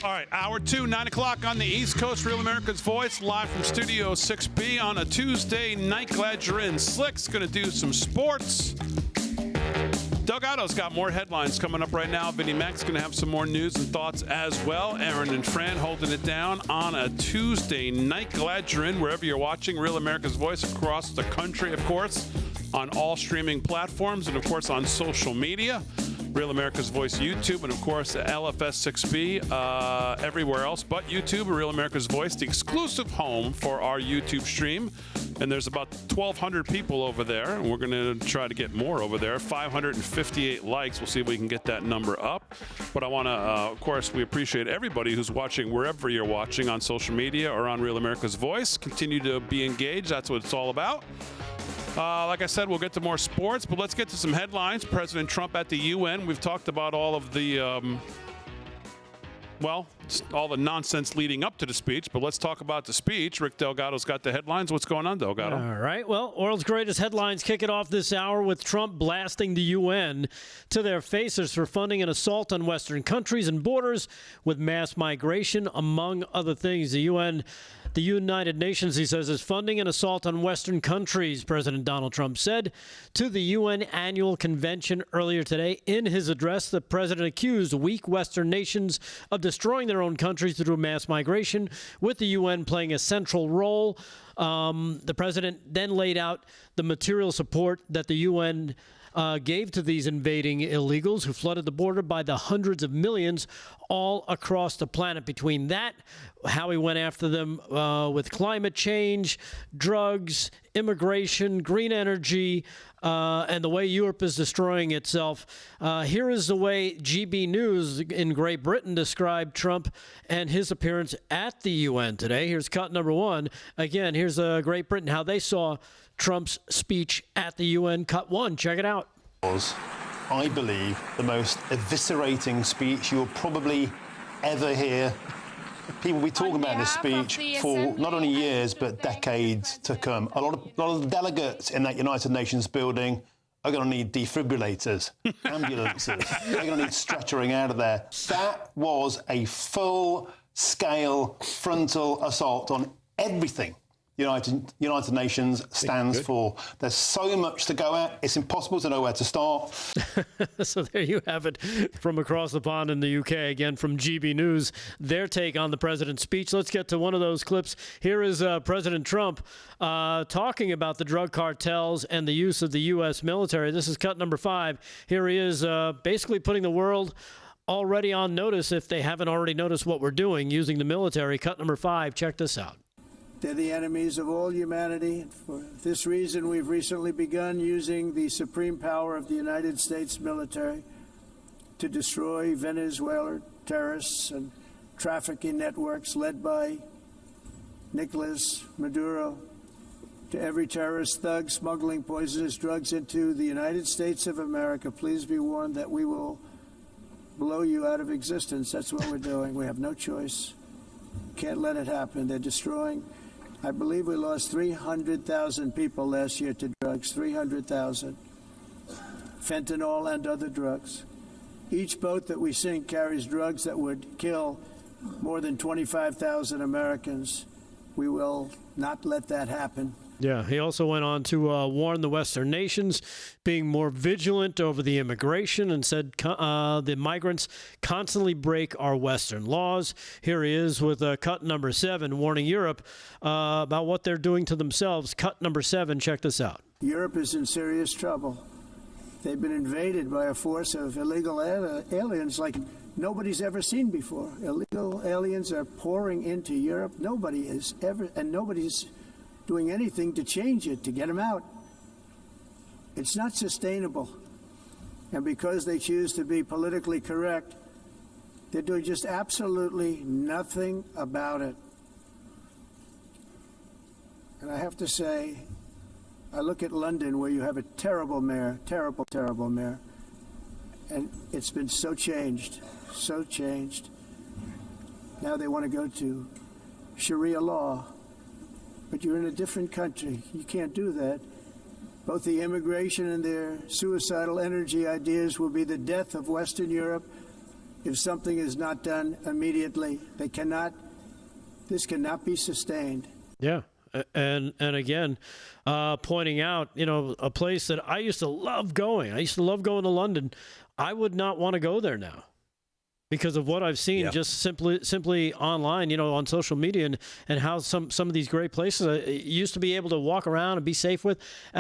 All right, hour 2, 9 o'clock on the East Coast, Real America's Voice, live from Studio 6B on a Tuesday night. Glad you're in. Slick's going to do some sports. Doug Otto's got more headlines coming up right now. Vinnie Mac's going to have some more news and thoughts as well. Aaron and Fran holding it down on a Tuesday night. Glad you're in wherever you're watching Real America's Voice across the country, of course, on all streaming platforms and, of course, on social media. Real America's Voice YouTube, and of course LFS6B everywhere else but YouTube. Real America's Voice, the exclusive home for our YouTube stream. And there's about 1,200 people over there, and we're going to try to get more over there. 558 likes. We'll see if we can get that number up. But I want to, of course, we appreciate everybody who's watching wherever you're watching on social media or on Real America's Voice. Continue to be engaged. That's what it's all about. Like I said, we'll get to more sports, but let's get to some headlines. President Trump at the UN. We've talked about all of the, all the nonsense leading up to the speech, but let's talk about the speech. Rick Delgado's got the headlines. What's going on, Delgado? All right. Well, world's greatest headlines kick it off this hour with Trump blasting the UN to their faces for funding an assault on Western countries and borders with mass migration, among other things. The United Nations, he says, is funding an assault on Western countries, President Donald Trump said to the UN annual convention earlier today. In his address, the president accused weak Western nations of destroying their own countries through mass migration, with the UN playing a central role. The president then laid out the material support that the UN gave to these invading illegals who flooded the border by the hundreds of millions all across the planet. Between that, how he went after them with climate change, drugs, immigration, green energy, and the way Europe is destroying itself. Here is the way GB News in Great Britain described Trump and his appearance at the UN today. Here's cut number 1. Again, here's Great Britain, how they saw Trump's speech at the UN. Cut 1. Check it out. I believe, the most eviscerating speech you'll probably ever hear. People will be talking about this speech for not only years, but decades to come. A lot of delegates in that United Nations building are going to need defibrillators, ambulances. They're going to need stretchering out of there. That was a full-scale frontal assault on everything United Nations stands for. There's so much to go at, it's impossible to know where to start. So there you have it from across the pond in the UK, again from GB News, their take on the president's speech. Let's get to one of those clips. Here is President Trump talking about the drug cartels and the use of the U.S. military. This is cut number 5. Here he is basically putting the world already on notice, if they haven't already noticed what we're doing, using the military. Cut number 5. Check this out. They're the enemies of all humanity. For this reason, we've recently begun using the supreme power of the United States military to destroy Venezuelan terrorists and trafficking networks led by Nicolas Maduro. To every terrorist thug smuggling poisonous drugs into the United States of America, please be warned that we will blow you out of existence. That's what we're doing. We have no choice. Can't let it happen. They're destroying I believe we lost 300,000 people last year to drugs, 300,000. Fentanyl and other drugs. Each boat that we sink carries drugs that would kill more than 25,000 Americans. We will not let that happen. Yeah, he also went on to warn the Western nations being more vigilant over the immigration and said the migrants constantly break our Western laws. Here he is with cut number 7, warning Europe about what they're doing to themselves. Cut number 7, check this out. Europe is in serious trouble. They've been invaded by a force of illegal aliens like nobody's ever seen before. Illegal aliens are pouring into Europe. Nobody's doing anything to change it, to get them out. It's not sustainable. And because they choose to be politically correct, they're doing just absolutely nothing about it. And I have to say, I look at London, where you have a terrible mayor, terrible mayor, and it's been so changed. Now they want to go to Sharia law, but you're in a different country. You can't do that. Both the immigration and their suicidal energy ideas will be the death of Western Europe if something is not done immediately. This cannot be sustained. Yeah. And again, pointing out, a place that I used to love going. I used to love going to London. I would not want to go there now because of what I've seen just simply online, on social media, and how some of these great places I used to be able to walk around and be safe with.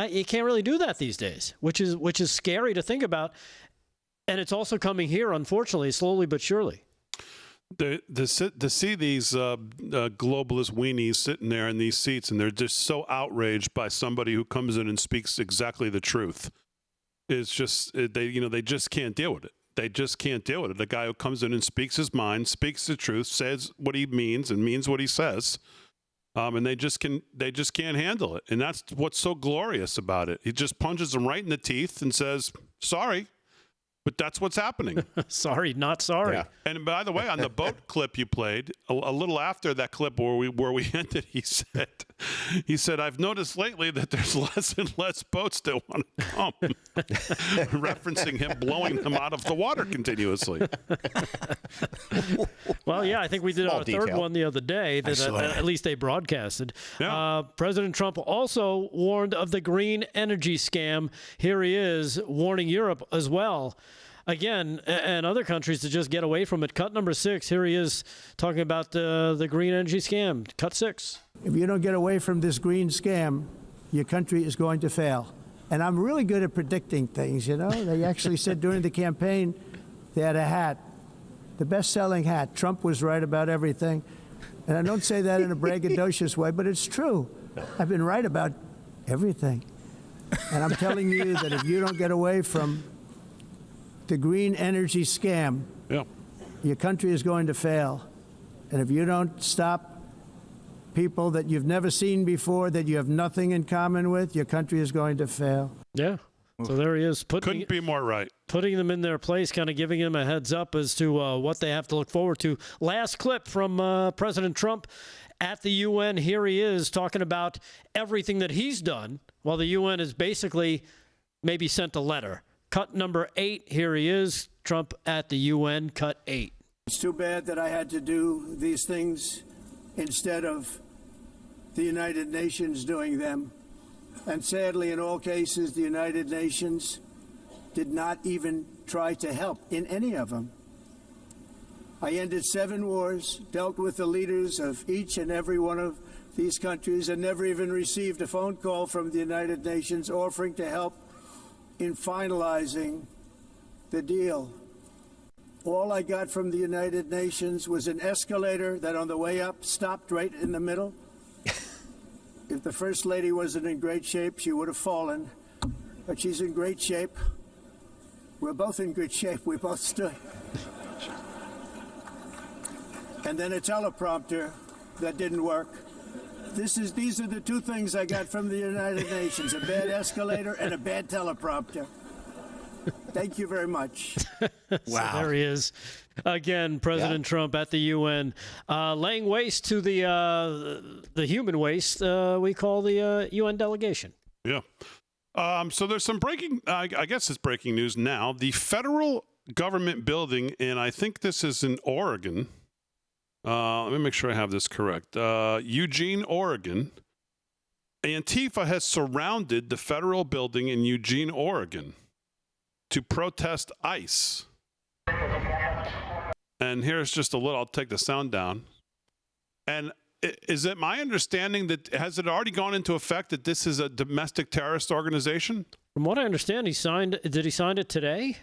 You can't really do that these days, which is scary to think about. And it's also coming here, unfortunately, slowly but surely. To see these globalist weenies sitting there in these seats, and they're just so outraged by somebody who comes in and speaks exactly the truth, it's just they just can't deal with it. They just can't deal with it. The guy who comes in and speaks his mind, speaks the truth, says what he means, and means what he says, and they just can't handle it. And that's what's so glorious about it. He just punches them right in the teeth and says, "Sorry." But that's what's happening. Sorry, not sorry. Yeah. And by the way, on the boat clip you played, a little after that clip where we ended, he said, "I've noticed lately that there's less and less boats that want to come," referencing him blowing them out of the water continuously. Well, yeah, I think we did our third one the other day that at least they broadcasted. Yeah. President Trump also warned of the green energy scam. Here he is warning Europe as well. Again, and other countries to just get away from it. Cut number 6. Here he is talking about the green energy scam. Cut 6. If you don't get away from this green scam, your country is going to fail. And I'm really good at predicting things, They actually said during the campaign they had a hat, the best-selling hat. Trump was right about everything. And I don't say that in a braggadocious way, but it's true. I've been right about everything. And I'm telling you that if you don't get away from the green energy scam, your country is going to fail. And if you don't stop people that you've never seen before, that you have nothing in common with, your country is going to fail. Yeah. So there he is. Couldn't be more right. Putting them in their place, kind of giving them a heads up as to what they have to look forward to. Last clip from President Trump at the UN. Here he is talking about everything that he's done while the UN has basically maybe sent a letter. Cut number 8, here he is, Trump at the UN, cut 8. It's too bad that I had to do these things instead of the United Nations doing them. And sadly, in all cases, the United Nations did not even try to help in any of them. I ended 7 wars, dealt with the leaders of each and every one of these countries, and never even received a phone call from the United Nations offering to help in finalizing the deal. All I got from the United Nations was an escalator that on the way up stopped right in the middle. If the First Lady wasn't in great shape, she would have fallen. But she's in great shape. We're both in good shape. We both stood. And then a teleprompter that didn't work. These are the 2 things I got from the United Nations, a bad escalator and a bad teleprompter. Thank you very much. So there he is. Again, President Trump at the UN, laying waste to the human waste we call the UN delegation. Yeah. So there's some breaking, I guess it's breaking news now. The federal government building, and I think this is in Oregon. Let me make sure I have this correct. Eugene, Oregon. Antifa has surrounded the federal building in Eugene, Oregon to protest ICE. And here's just a little, I'll take the sound down. And is it my understanding that, has it already gone into effect that this is a domestic terrorist organization? From what I understand, did he sign it today?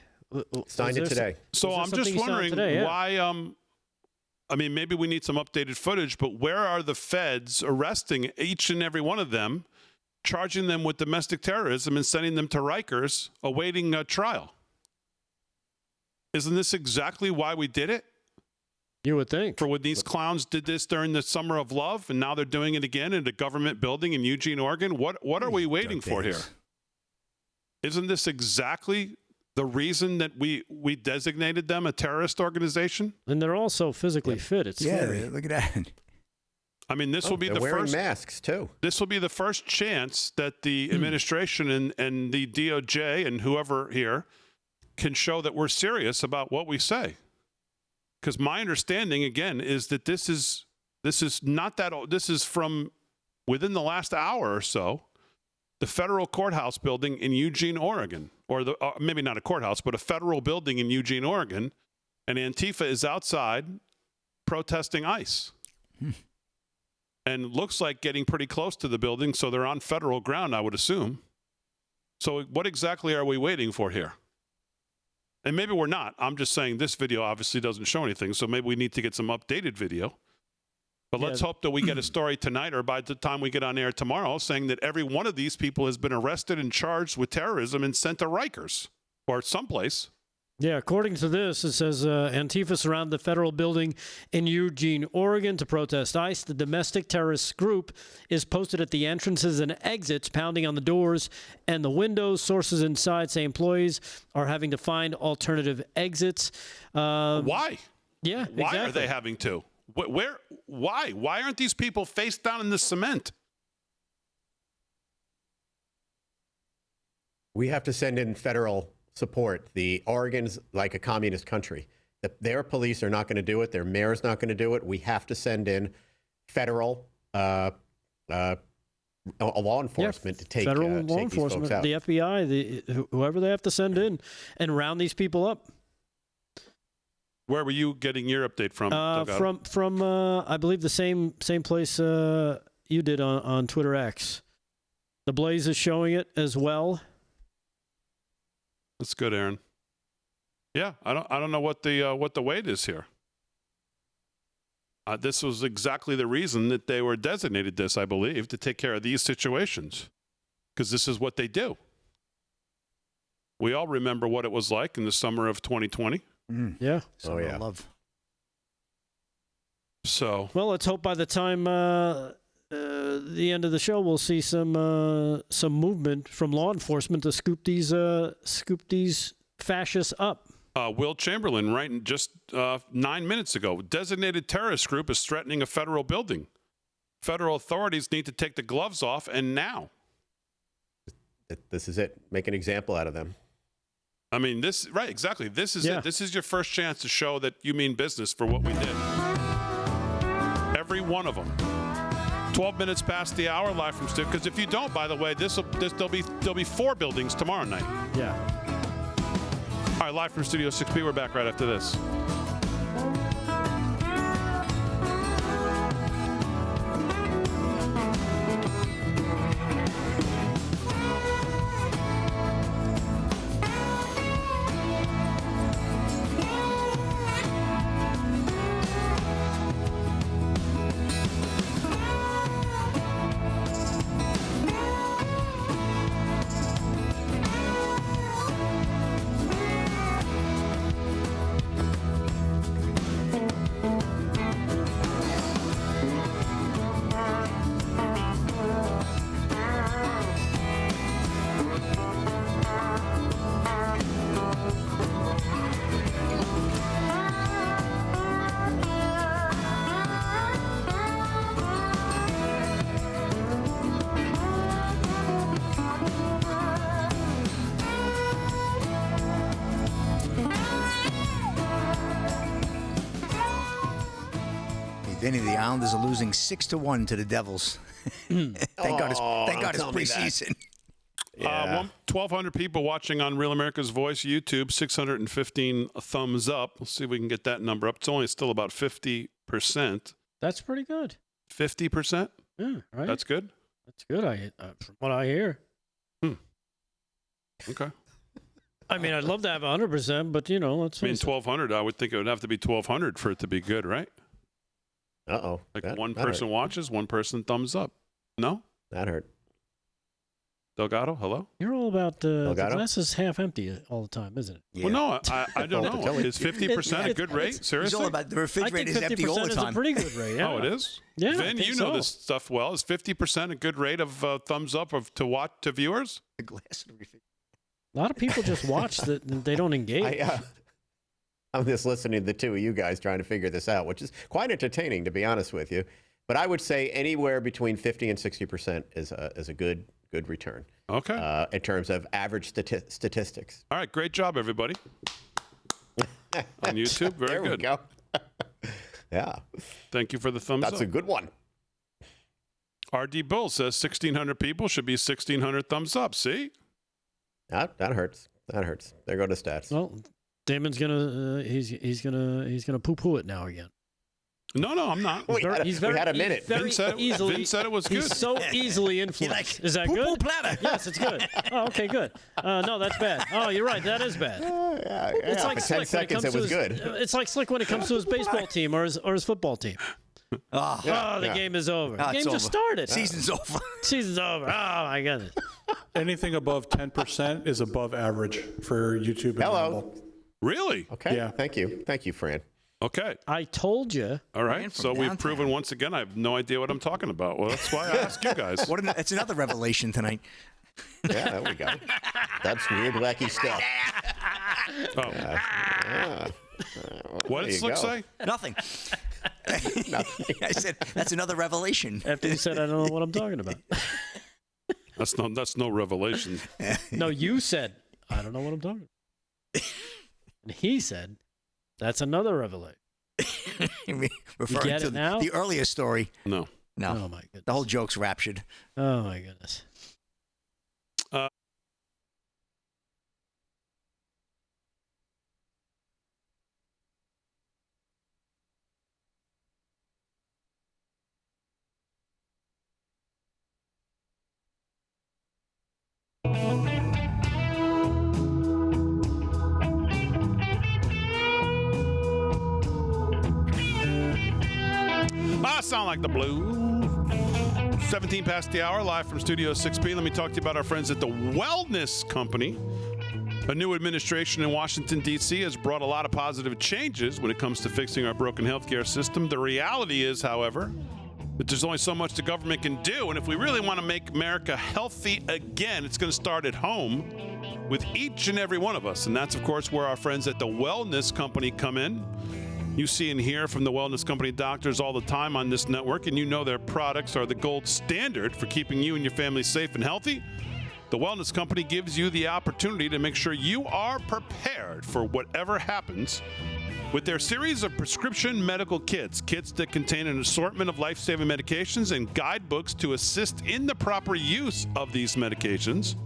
Signed it today. So I'm just wondering why, I mean, maybe we need some updated footage, but where are the feds arresting each and every one of them, charging them with domestic terrorism and sending them to Rikers awaiting a trial? Isn't this exactly why we did it? You would think. For when these clowns did this during the Summer of Love, and now they're doing it again in a government building in Eugene, Oregon. What are we waiting for here? Isn't this exactly the reason that we designated them a terrorist organization? And they're also physically fit. It's scary. Look at that. I mean, this will be the wearing first masks too. This will be the first chance that the administration and the DOJ and whoever here can show that we're serious about what we say. Because my understanding, again, is that this is not that old. This is from within the last hour or so. The federal courthouse building in Eugene, Oregon, or maybe not a courthouse, but a federal building in Eugene, Oregon, and Antifa is outside protesting ICE. And looks like getting pretty close to the building, so they're on federal ground, I would assume. So what exactly are we waiting for here? And maybe we're not. I'm just saying this video obviously doesn't show anything, so maybe we need to get some updated video. But let's hope that we get a story tonight or by the time we get on air tomorrow saying that every one of these people has been arrested and charged with terrorism and sent to Rikers or someplace. Yeah, according to this, it says Antifa surrounded the federal building in Eugene, Oregon to protest ICE. The domestic terrorist group is posted at the entrances and exits, pounding on the doors and the windows. Sources inside say employees are having to find alternative exits. Why? Yeah, Why exactly. are they having to? Why? Why aren't these people face down in the cement? We have to send in federal support. The Oregon's like a communist country. Their police are not going to do it. Their mayor's not going to do it. We have to send in federal law enforcement to take federal law take enforcement, these folks out. the FBI, whoever they have to send in and round these people up. Where were you getting your update from? From I believe the same place you did on Twitter X. The Blaze is showing it as well. That's good, Aaron. Yeah, I don't know what the wait is here. This was exactly the reason that they were designated this, I believe, to take care of these situations, because this is what they do. We all remember what it was like in the summer of 2020. Yeah. Love. So. Well, let's hope by the time the end of the show, we'll see some movement from law enforcement to scoop these fascists up. Will Chamberlain, right, just 9 minutes ago, designated terrorist group is threatening a federal building. Federal authorities need to take the gloves off, and now. This is it. Make an example out of them. I mean, right, exactly. This is it. This is your first chance to show that you mean business for what we did. Every one of them. 12 minutes past the hour, live from studio. Because if you don't, by the way, there'll be 4 buildings tomorrow night. Yeah. All right, live from Studio 6B. We're back right after this. Vinny, the Islanders are losing 6-1 to the Devils. Thank God it's preseason. Yeah. 1,200 people watching on Real America's Voice YouTube, 615 thumbs up. We'll see if we can get that number up. It's only still about 50%. That's pretty good. 50%? Yeah, right. That's good? That's good, from what I hear. Okay. I mean, I'd love to have 100%, but, let's... I mean, 1,200, I would think it would have to be 1,200 for it to be good, right? Uh-oh. Like That one person hurt. watches, one person thumbs up. No? That hurt. Delgado, hello? You're all about the Delgado? glass is half empty all the time, isn't it? Yeah. Well, no, I don't know. Is 50% a good rate? He's Seriously? all about the I refrigerator think is empty all 50% the is a time. pretty good rate. Yeah. Oh, it is? Yeah, I Vin, think you know so. this stuff well. Is 50% a good rate of thumbs up to viewers? The glass in the refrigerator. A lot of people just watch that and they don't engage. I'm just listening to the two of you guys trying to figure this out, which is quite entertaining, to be honest with you. But I would say anywhere between 50 and 60% is a good return. Okay. In terms of average statistics. All right. Great job, everybody. On YouTube. Very there good. we go. Yeah. Thank you for the thumbs up. That's a good one. RD Bull says 1,600 people should be 1,600 thumbs up. See? That hurts. That hurts. There go the stats. Well, Damon's gonna he's gonna poo-poo it now again. No, I'm not. We had a minute. Vin said it was good. He's so easily influenced. Is that poo-poo good? platter. Yes, it's good. Oh, okay, good. No, that's bad. Oh, you're right. That is bad. It's like for 10 Slick when it seconds comes it was to his, good. It's like Slick when it comes to his baseball team or his football team. The game is over. The game just started. Season's over. Season's over. Oh my goodness. Anything above 10% is above average for YouTube and Hello. Rumble. Really? Okay. Yeah. Thank you, Fran. Okay. I told you. All right. Man from So we've downtown. proven once again I have no idea what I'm talking about. Well, that's why I ask you guys. It's another revelation tonight. Yeah, there we go. That's weird, wacky stuff. Oh. What There did you Slick go. say? Nothing. I said that's another revelation. After you said I don't know what I'm talking about. That's no revelation. No, you said I don't know what I'm talking about. And he said that's another revelation. Referring get to it now? the earlier story. No. No. Oh my goodness. The whole joke's raptured. Oh my goodness. I sound like the blue. 17 past the hour, live from Studio 6B. Let me talk to you about our friends at the Wellness Company. A new administration in Washington, D.C. has brought a lot of positive changes when it comes to fixing our broken healthcare system. The reality is, however, that there's only so much the government can do. And if we really want to make America healthy again, it's going to start at home with each and every one of us. And that's, of course, where our friends at the Wellness Company come in. You see and hear from the Wellness Company doctors all the time on this network, and you know their products are the gold standard for keeping you and your family safe and healthy. The Wellness Company gives you the opportunity to make sure you are prepared for whatever happens with their series of prescription medical kits that contain an assortment of life-saving medications and guidebooks to assist in the proper use of these medications.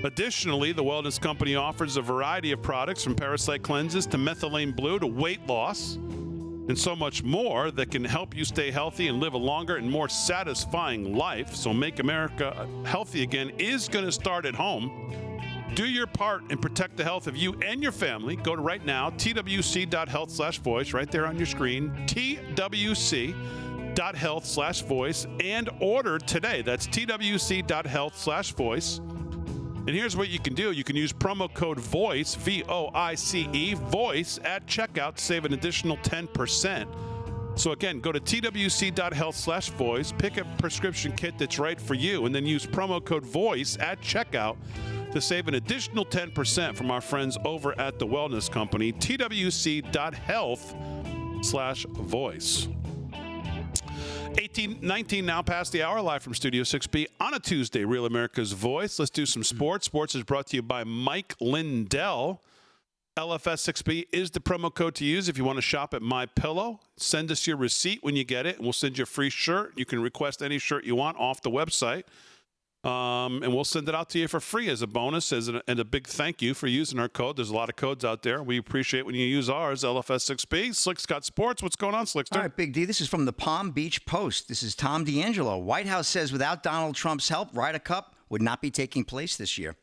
Additionally, the Wellness Company offers a variety of products from parasite cleanses to methylene blue to weight loss and so much more that can help you stay healthy and live a longer and more satisfying life. So Make America Healthy Again is going to start at home. Do your part and protect the health of you and your family. Go to right now, twc.health/voice, right there on your screen, twc.health/voice, and order today. That's twc.health/voice. And here's what you can do. You can use promo code VOICE, VOICE, VOICE at checkout to save an additional 10%. So again, go to twc.health/voice, pick a prescription kit that's right for you, and then use promo code VOICE at checkout to save an additional 10% from our friends over at the Wellness Company, twc.health/voice. 18:19 now past the hour, live from Studio 6B on a Tuesday, Real America's Voice. Let's do some sports. Sports is brought to you by Mike Lindell. LFS6B is the promo code to use if you want to shop at MyPillow. Send us your receipt when you get it, and we'll send you a free shirt. You can request any shirt you want off the website, and we'll send it out to you for free as a bonus and a big thank you for using our code. There's a lot of codes out there. We appreciate when you use ours, LFS6B. Slick's got sports. What's going on, Slickster? All right, Big D. This is from the Palm Beach Post. This is Tom D'Angelo. White House says without Donald Trump's help, Ryder Cup would not be taking place this year.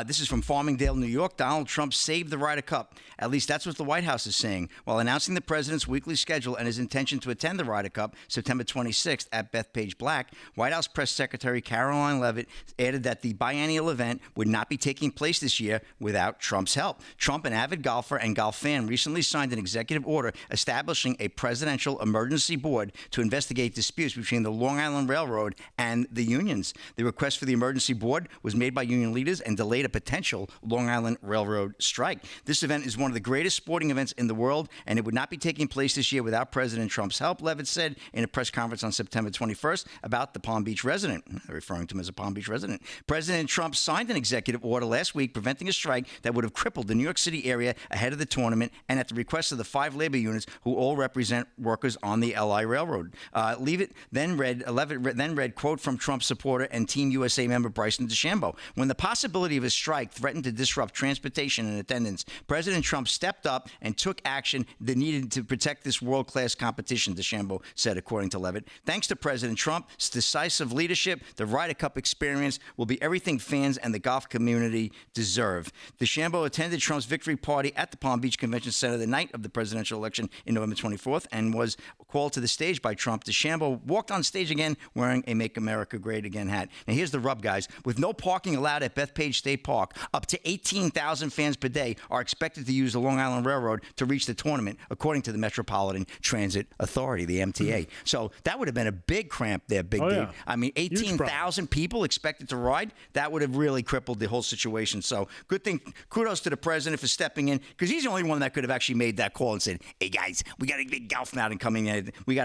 This is from Farmingdale, New York. Donald Trump saved the Ryder Cup. At least that's what the White House is saying. While announcing the president's weekly schedule and his intention to attend the Ryder Cup September 26th at Bethpage Black, White House Press Secretary Caroline Leavitt added that the biennial event would not be taking place this year without Trump's help. Trump, an avid golfer and golf fan, recently signed an executive order establishing a presidential emergency board to investigate disputes between the Long Island Railroad and the unions. The request for the emergency board was made by union leaders and delayed a potential Long Island Railroad strike. This event is one of the greatest sporting events in the world, and it would not be taking place this year without President Trump's help, Leavitt said in a press conference on September 21st about the Palm Beach resident, referring to him as a Palm Beach resident. President Trump signed an executive order last week preventing a strike that would have crippled the New York City area ahead of the tournament and at the request of the 5 labor units who all represent workers on the LI Railroad. Leavitt then read quote from Trump supporter and Team USA member Bryson DeChambeau. When the possibility of a strike threatened to disrupt transportation and attendance, President Trump stepped up and took action that needed to protect this world-class competition, DeChambeau said, according to Leavitt. Thanks to President Trump's decisive leadership, the Ryder Cup experience will be everything fans and the golf community deserve. DeChambeau attended Trump's victory party at the Palm Beach Convention Center the night of the presidential election in November 24th and was called to the stage by Trump. DeChambeau walked on stage again wearing a Make America Great Again hat. Now, here's the rub, guys. With no parking allowed at Bethpage State Park, up to 18,000 fans per day are expected to use the Long Island Railroad to reach the tournament, according to the Metropolitan Transit Authority, the MTA. So that would have been a big cramp there, Big D. Yeah. I mean, 18,000 people expected to ride. That would have really crippled the whole situation. So good thing. Kudos to the president for stepping in, because he's the only one that could have actually made that call and said, "Hey guys, we got a big golf mountain coming in. We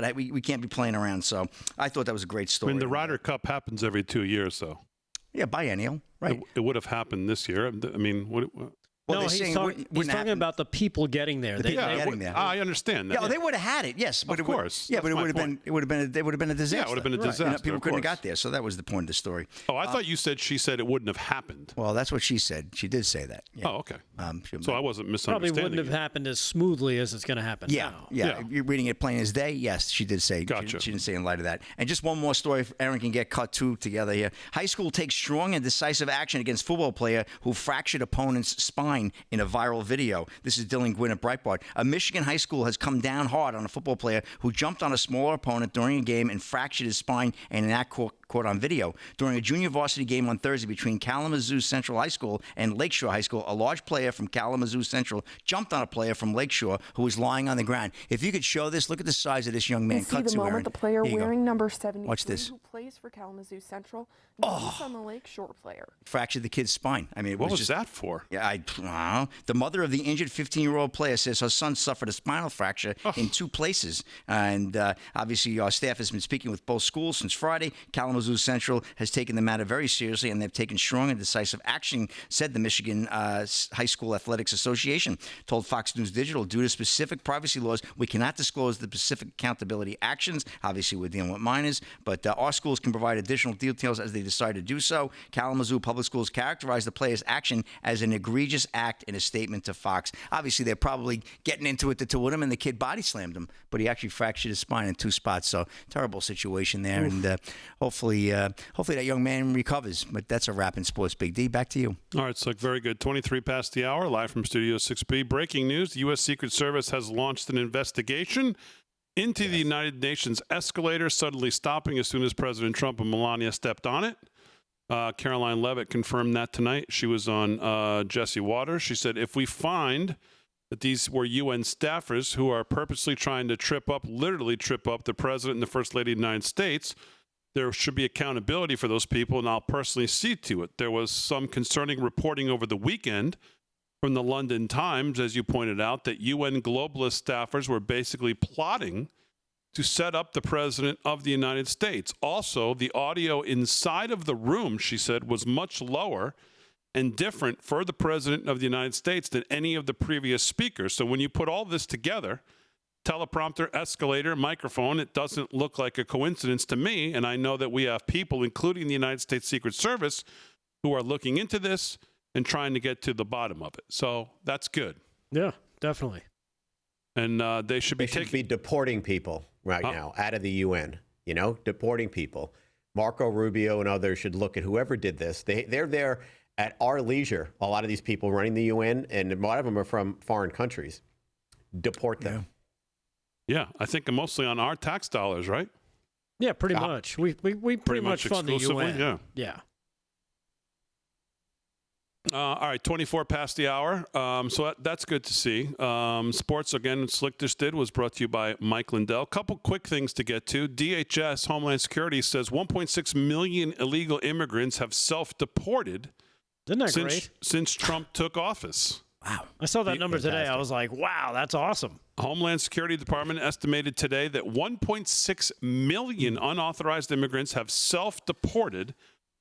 can't be playing around." So I thought that was a great story. I mean, the Ryder Cup happens every 2 years, though. Yeah, biennial, right? It would have happened this year. I mean, what? Well, no, he's talking about the people getting there. I understand that. Yeah, they would have had it, yes. But of course. But it would have been a disaster. Yeah, it would have been a disaster. People couldn't have got there, so that was the point of the story. Oh, I thought she said it wouldn't have happened. Well, that's what she said. She did say that. Yeah. Oh, okay. So I wasn't misunderstanding. Probably wouldn't have happened as smoothly as it's going to happen now. Yeah. You're reading it plain as day. Yes, she did say. Gotcha. She didn't say in light of that. And just one more story. If Aaron can get cut two together here. High school takes strong and decisive action against football player who fractured opponent's spine in a viral video. This is Dylan Gwynn at Breitbart. A Michigan high school has come down hard on a football player who jumped on a smaller opponent during a game and fractured his spine, and an act caught on video. During a junior varsity game on Thursday between Kalamazoo Central High School and Lakeshore High School, a large player from Kalamazoo Central jumped on a player from Lakeshore who was lying on the ground. If you could show this, look at the size of this young man. See the moment the player wearing number 73 Watch this. who plays for Kalamazoo Central jumps on the Lakeshore player. Fractured the kid's spine. I mean, what was that for? Yeah, I don't know. The mother of the injured 15-year-old player says her son suffered a spinal fracture in 2 places. And obviously, our staff has been speaking with both schools since Friday. Kalamazoo Central has taken the matter very seriously, and they've taken strong and decisive action, said the Michigan High School Athletics Association. Told Fox News Digital, due to specific privacy laws, we cannot disclose the specific accountability actions. Obviously, we're dealing with minors, but our schools can provide additional details as they decide to do so. Kalamazoo Public Schools characterized the player's action as an egregious act in a statement to Fox. Obviously, they're probably getting into it, the two of them, and the kid body slammed him, but he actually fractured his spine in 2 spots. So terrible situation there, and hopefully that young man recovers. But that's a wrap in sports. Big D, back to you. All right, Slick, very good. 23 past the hour, live from Studio 6B. Breaking news: the U.S. Secret Service has launched an investigation into the United Nations escalator, suddenly stopping as soon as President Trump and Melania stepped on it. Caroline Leavitt confirmed that tonight. She was on Jesse Waters. She said, if we find that these were UN staffers who are purposely trying to literally trip up the President and the First Lady of the United States, there should be accountability for those people, and I'll personally see to it. There was some concerning reporting over the weekend from the London Times, as you pointed out, that UN globalist staffers were basically plotting to set up the President of the United States. Also, the audio inside of the room, she said, was much lower and different for the President of the United States than any of the previous speakers. So when you put all this together, teleprompter, escalator, microphone, it doesn't look like a coincidence to me. And I know that we have people, including the United States Secret Service, who are looking into this and trying to get to the bottom of it. So that's good. Yeah, definitely. And they should be deporting people right now out of the UN, deporting people. Marco Rubio and others should look at whoever did this. They're there at our leisure. A lot of these people running the UN, and a lot of them are from foreign countries. Deport them. Yeah, I think mostly on our tax dollars, right? Yeah, pretty much. We pretty much fund the UN. Yeah. All right, 24 past the hour. So that's good to see. Sports, again, Slick Dish Did was brought to you by Mike Lindell. Couple quick things to get to. DHS, Homeland Security, says 1.6 million illegal immigrants have self-deported since Trump took office. Wow. I saw that number today. I was like, wow, that's awesome. Homeland Security Department estimated today that 1.6 million unauthorized immigrants have self-deported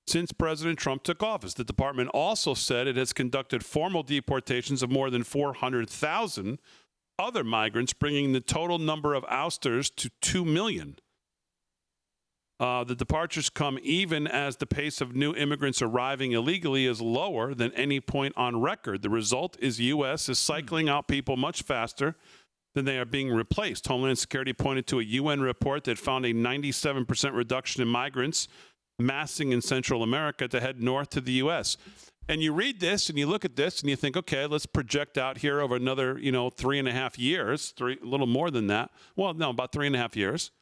since President Trump took office. The department also said it has conducted formal deportations of more than 400,000 other migrants, bringing the total number of ousters to 2 million. The departures come even as the pace of new immigrants arriving illegally is lower than any point on record. The result is U.S. is cycling out people much faster than they are being replaced. Homeland Security pointed to a UN report that found a 97% reduction in migrants massing in Central America to head north to the U.S. And you read this and you look at this and you think, okay, let's project out here over another, 3.5 years, a little more than that. Well, no, about 3.5 years.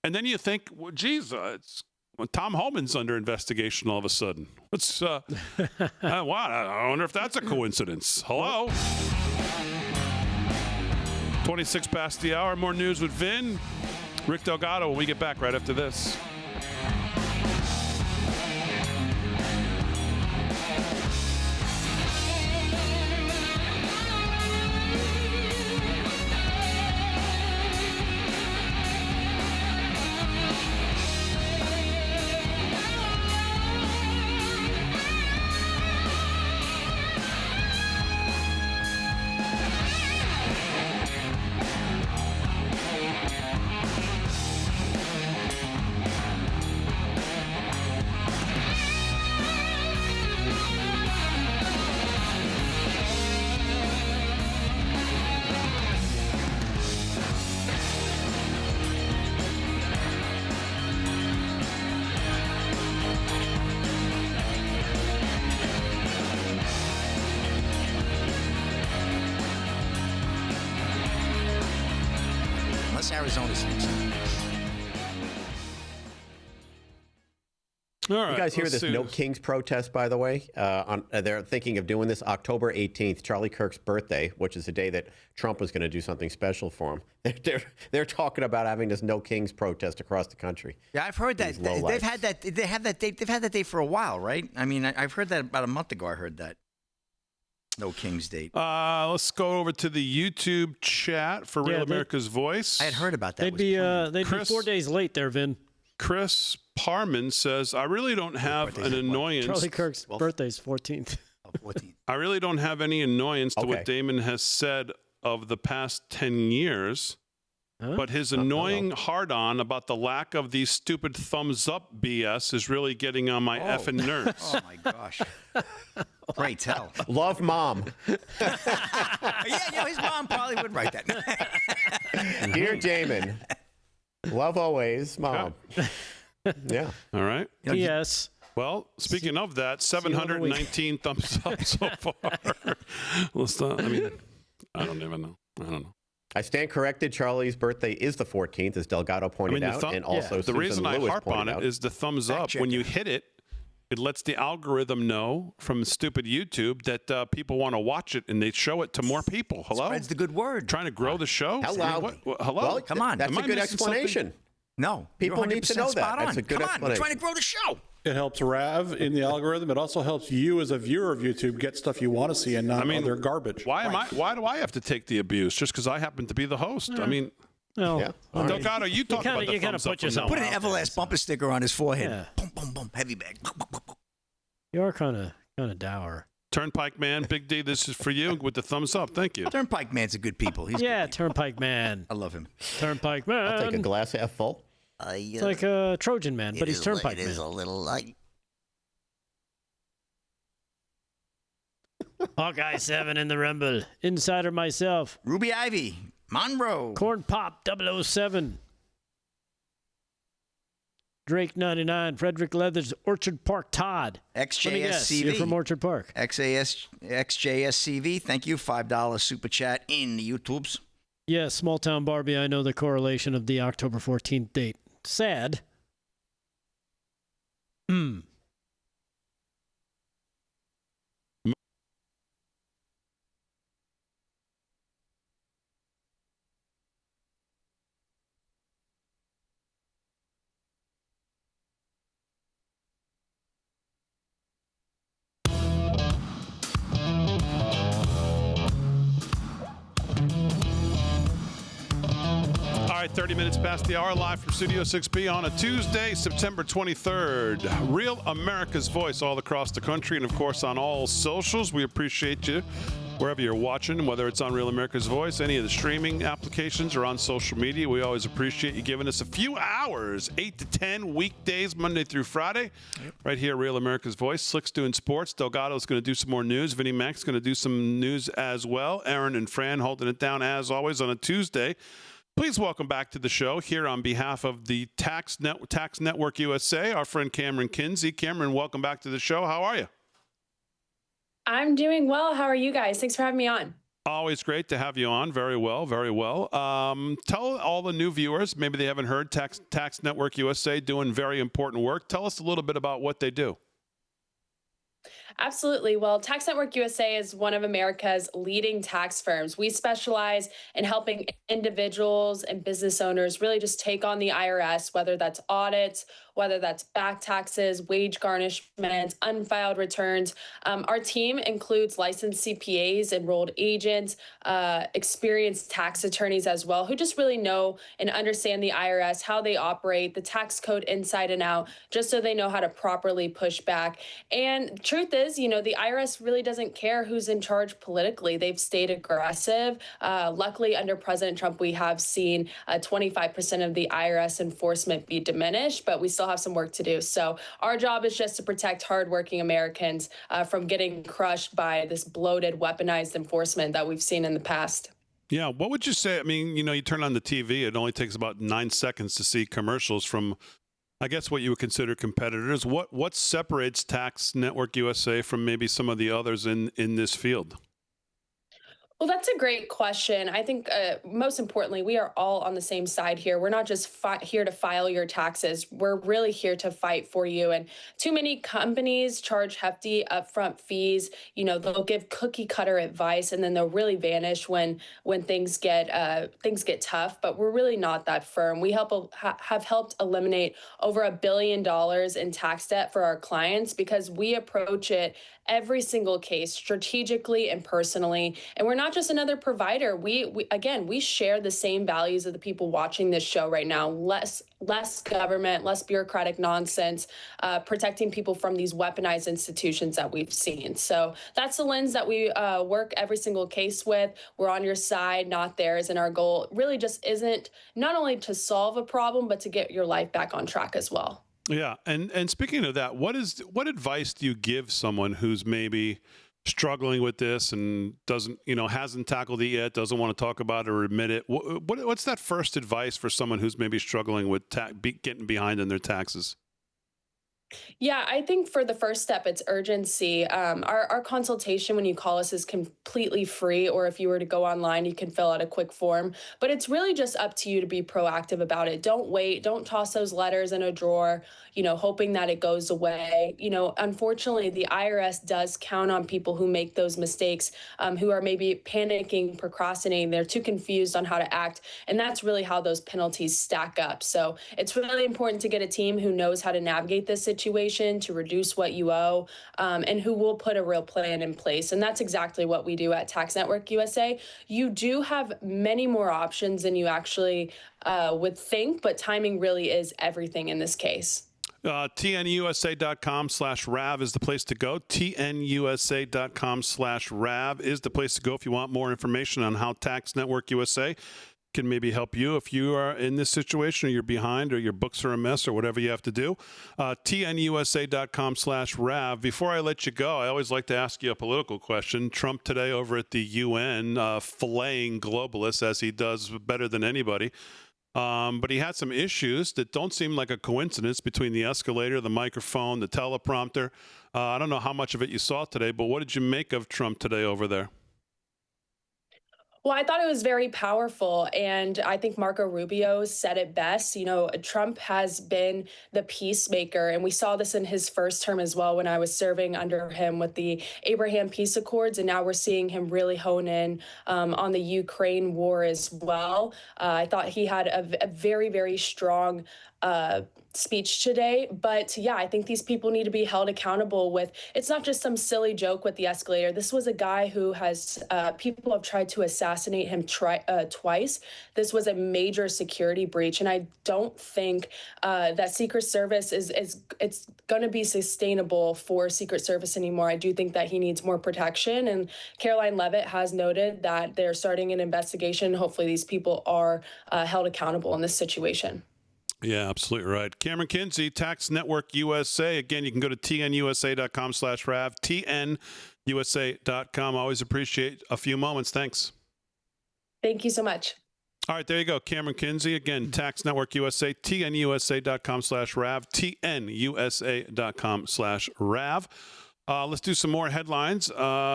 And then you think, well, geez, Tom Homan's under investigation all of a sudden. What's wow? I wonder if that's a coincidence. Hello. 26 past the hour. More news with Vin. Rick Delgado when we get back right after this. Arizona's All right, you guys hear this No Kings protest, by the way? They're thinking of doing this October 18th, Charlie Kirk's birthday, which is the day that Trump was going to do something special for him. They're talking about having this No Kings protest across the country. Yeah, I've heard that. They've had that. They have that date. They've had that date for a while, right? I mean, I've heard that about a month ago. I heard that. No King's date. Let's go over to the YouTube chat for Real America's Voice. I had heard about that. They'd be 4 days late there, Vin. Chris Parman says, I really don't have an annoyance. Charlie Kirk's birthday's 14th. 14th. I really don't have any annoyance to what Damon has said of the past 10 years. But his annoying hard-on about the lack of these stupid thumbs-up BS is really getting on my effing nerves. Oh, my gosh. Pray tell. Love, Mom. Yeah, his mom probably would write that. Dear Damon, love always, Mom. Yeah. All right. Yes. Well, speaking of that, 719 thumbs up so far. Let's not, I don't even know. I don't know. I stand corrected. Charlie's birthday is the 14th, as Delgado pointed out, and also the reason I harp on it is the thumbs up. When you hit it, it lets the algorithm know from stupid YouTube that people want to watch it, and they show it to more people. Hello? Spreads the good word. Trying to grow the show? Hello? Hello? Well, come on. That's a good explanation. No. People need to know that. That's a good explanation. We're trying to grow the show. It helps Rav in the algorithm. It also helps you as a viewer of YouTube get stuff you want to see and not other garbage. Why do I have to take the abuse just because I happen to be the host? Yeah. Delgado, you talk about the thumbs up. Put an Everlast bumper sticker on his forehead. Yeah. Boom, boom, boom. Heavy bag. You are kind of Kind of dour. Turnpike Man, Big D, this is for you with the thumbs up. Thank you. Turnpike Man's a good people. He's yeah, Turnpike Man. I love him. Turnpike Man. I'll take a glass half full. It's like a Trojan Man, but he's Turnpike Man. It is a little light. Hawkeye 7 in the Rumble. Insider myself. Ruby Ivy. Monroe. Corn Pop 007. Drake 99. Frederick Leathers. Orchard Park Todd. XJSCV. You're from Orchard Park. XJSCV. Thank you. $5 super chat in the YouTubes. Yeah, Small Town Barbie. I know the correlation of the October 14th date. Sad. All right, 30 minutes past the hour, live from Studio 6B on a Tuesday, September 23rd. Real America's Voice all across the country and, of course, on all socials. We appreciate you wherever you're watching, whether it's on Real America's Voice, any of the streaming applications, or on social media. We always appreciate you giving us a few hours, 8 to 10 weekdays, Monday through Friday, right here, Real America's Voice. Slick's doing sports. Delgado's going to do some more news. Vinnie Mac's going to do some news as well. Aaron and Fran holding it down, as always, on a Tuesday. Please welcome back to the show here on behalf of the Tax Network USA, our friend Cameron Kinsey. Cameron, welcome back to the show. How are you? I'm doing well. How are you guys? Thanks for having me on. Always great to have you on. Very well, very well. Tell all the new viewers, maybe they haven't heard Tax Network USA doing very important work. Tell us a little bit about what they do. Absolutely. Well, Tax Network USA is one of America's leading tax firms. We specialize in helping individuals and business owners really just take on the IRS, whether that's audits, whether that's back taxes, wage garnishments, unfiled returns. Our team includes licensed CPAs, enrolled agents, experienced tax attorneys as well, who just really know and understand the IRS, how they operate, the tax code inside and out, just so they know how to properly push back. And truth is, the IRS really doesn't care who's in charge politically. They've stayed aggressive. Luckily, under President Trump, we have seen 25% of the IRS enforcement be diminished, but we still have some work to do. So our job is just to protect hardworking Americans from getting crushed by this bloated, weaponized enforcement that we've seen in the past. Yeah. What would you say? I mean, you turn on the TV, it only takes about 9 seconds to see commercials from, I guess, what you would consider competitors. What separates Tax Network USA from maybe some of the others in this field? Well, that's a great question. I think most importantly, we are all on the same side here. We're not just here to file your taxes. We're really here to fight for you. And too many companies charge hefty upfront fees. They'll give cookie cutter advice and then they'll really vanish when things get tough. But we're really not that firm. We have helped eliminate over $1 billion in tax debt for our clients because we approach it every single case strategically and personally. And we're not just another provider. We share the same values of the people watching this show right now. Less government, less bureaucratic nonsense, protecting people from these weaponized institutions that we've seen. So that's the lens that we work every single case with. We're on your side, not theirs. And our goal really just isn't not only to solve a problem, but to get your life back on track as well. Yeah. And speaking of that, what advice do you give someone who's maybe struggling with this and hasn't tackled it yet, doesn't want to talk about it or admit it? What's that first advice for someone who's maybe struggling with getting behind in their taxes? Yeah, I think for the first step, it's urgency. Our consultation, when you call us, is completely free. Or if you were to go online, you can fill out a quick form. But it's really just up to you to be proactive about it. Don't wait. Don't toss those letters in a drawer, hoping that it goes away. Unfortunately, the IRS does count on people who make those mistakes, who are maybe panicking, procrastinating. They're too confused on how to act. And that's really how those penalties stack up. So it's really important to get a team who knows how to navigate this situation, to reduce what you owe, and who will put a real plan in place. And that's exactly what we do at Tax Network USA. You do have many more options than you actually would think, but timing really is everything in this case. TNUSA.com/RAV is the place to go. TNUSA.com/RAV is the place to go if you want more information on how Tax Network USA can maybe help you if you are in this situation or you're behind or your books are a mess or whatever you have to do. TNUSA.com/RAV. Before I let you go, I always like to ask you a political question. Trump today over at the UN filleting globalists as he does better than anybody. But he had some issues that don't seem like a coincidence between the escalator, the microphone, the teleprompter. I don't know how much of it you saw today, but what did you make of Trump today over there? Well, I thought it was very powerful. And I think Marco Rubio said it best. You know, Trump has been the peacemaker. And we saw this in his first term as well when I was serving under him with the Abraham Peace Accords. And now we're seeing him really hone in on the Ukraine war as well. I thought he had a very, very strong speech today. But yeah, I think these people need to be held accountable with, it's not just some silly joke with the escalator. This was a guy who has, people have tried to assassinate him twice. This was a major security breach. And I don't think that Secret Service it's going to be sustainable for Secret Service anymore. I do think that he needs more protection. And Caroline Leavitt has noted that they're starting an investigation. Hopefully these people are held accountable in this situation. Yeah, absolutely right. Cameron Kinsey, Tax Network USA. Again, you can go to TNUSA.com/RAV, TNUSA.com. Always appreciate a few moments. Thanks. Thank you so much. All right, there you go. Cameron Kinsey. Again, Tax Network USA, TNUSA.com/RAV, TNUSA.com/RAV. Let's do some more headlines.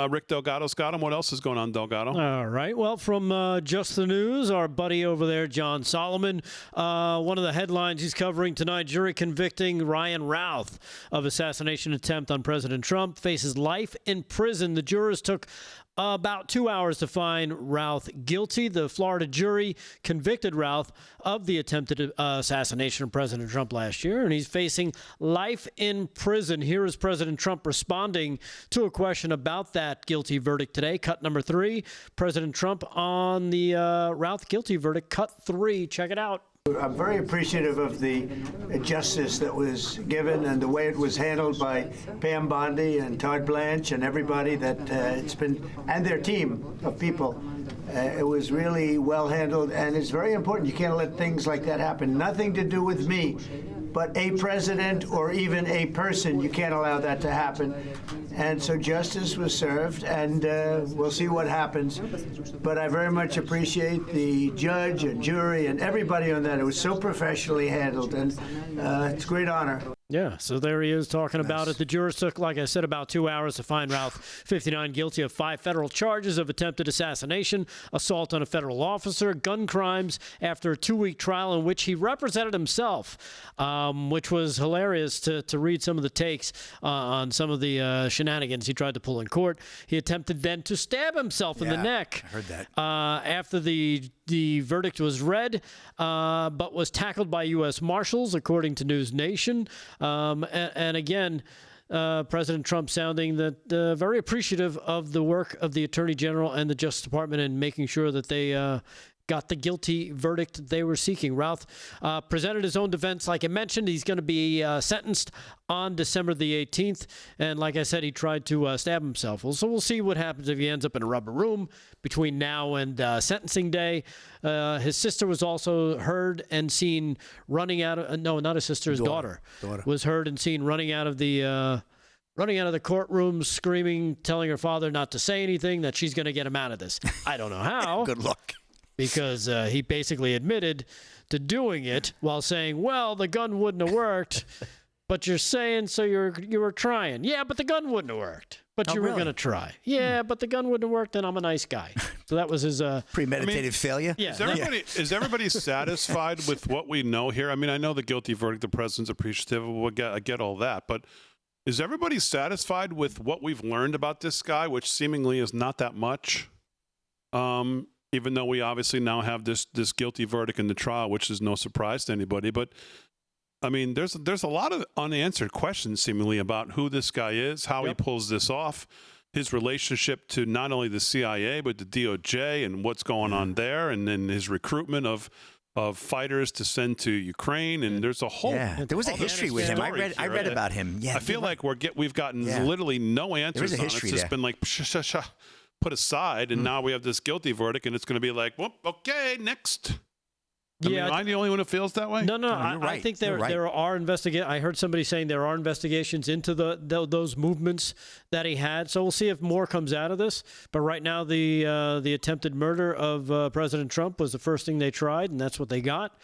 Rick Delgado's got them. What else is going on, Delgado? All right. Well, from Just the News, our buddy over there, John Solomon, one of the headlines he's covering tonight, jury convicting Ryan Routh of assassination attempt on President Trump, faces life in prison. The jurors took about 2 hours to find Routh guilty. The Florida jury convicted Routh of the attempted assassination of President Trump last year, and he's facing life in prison. Here is President Trump responding to a question about that guilty verdict today. Cut number 3. President Trump on the Routh guilty verdict. Cut 3. Check it out. I'm very appreciative of the justice that was given and the way it was handled by Pam Bondi and Todd Blanche and everybody that it's been, and their team of people. It was really well handled, and it's very important. You can't let things like that happen. Nothing to do with me, but a president or even a person. You can't allow that to happen. And so justice was served, and we'll see what happens. But I very much appreciate the judge and jury and everybody on that. It was so professionally handled, and it's a great honor. Yeah, so there he is talking about it. The jurors took, like I said, about 2 hours to find Routh 59 guilty of 5 federal charges of attempted assassination, assault on a federal officer, gun crimes, after a 2-week trial in which he represented himself, which was hilarious to read some of the takes on some of the shenanigans he tried to pull in court. He attempted then to stab himself in the neck. I heard that. After the verdict was read, but was tackled by U.S. Marshals, according to News Nation. And again, President Trump sounding that very appreciative of the work of the Attorney General and the Justice Department in making sure that they got the guilty verdict they were seeking. Routh presented his own defense. Like I mentioned, he's going to be sentenced on December the 18th. And like I said, he tried to stab himself. Well, so we'll see what happens if he ends up in a rubber room between now and sentencing day. His sister was also heard and seen running out of, no, not his sister, his daughter was heard and seen running out of the courtroom, screaming, telling her father not to say anything, that she's going to get him out of this. I don't know how. Good luck. Because he basically admitted to doing it while saying, well, the gun wouldn't have worked, but you're saying so you were trying. Yeah, but the gun wouldn't have worked, but you were going to try. Yeah, but the gun wouldn't have worked, and I'm a nice guy. So that was his... premeditated failure? Yeah. Is everybody satisfied with what we know here? I mean, I know the guilty verdict, the president's appreciative. I get all that, but is everybody satisfied with what we've learned about this guy, which seemingly is not that much? Even though we obviously now have this guilty verdict in the trial, which is no surprise to anybody. But, I mean, there's a lot of unanswered questions seemingly about who this guy is, how he pulls this off, his relationship to not only the CIA, but the DOJ and what's going on there, and then his recruitment of fighters to send to Ukraine, and there's a whole there was a history with him. I read about him. Yeah, I feel like we've gotten literally no answers on it. It's just been like put aside, and now we have this guilty verdict, and it's going to be like, well, okay, next. I mean, am I the only one who feels that way? No, I think there are investigations. I heard somebody saying there are investigations into those movements that he had. So we'll see if more comes out of this. But right now, the attempted murder of President Trump was the first thing they tried, and that's what they got.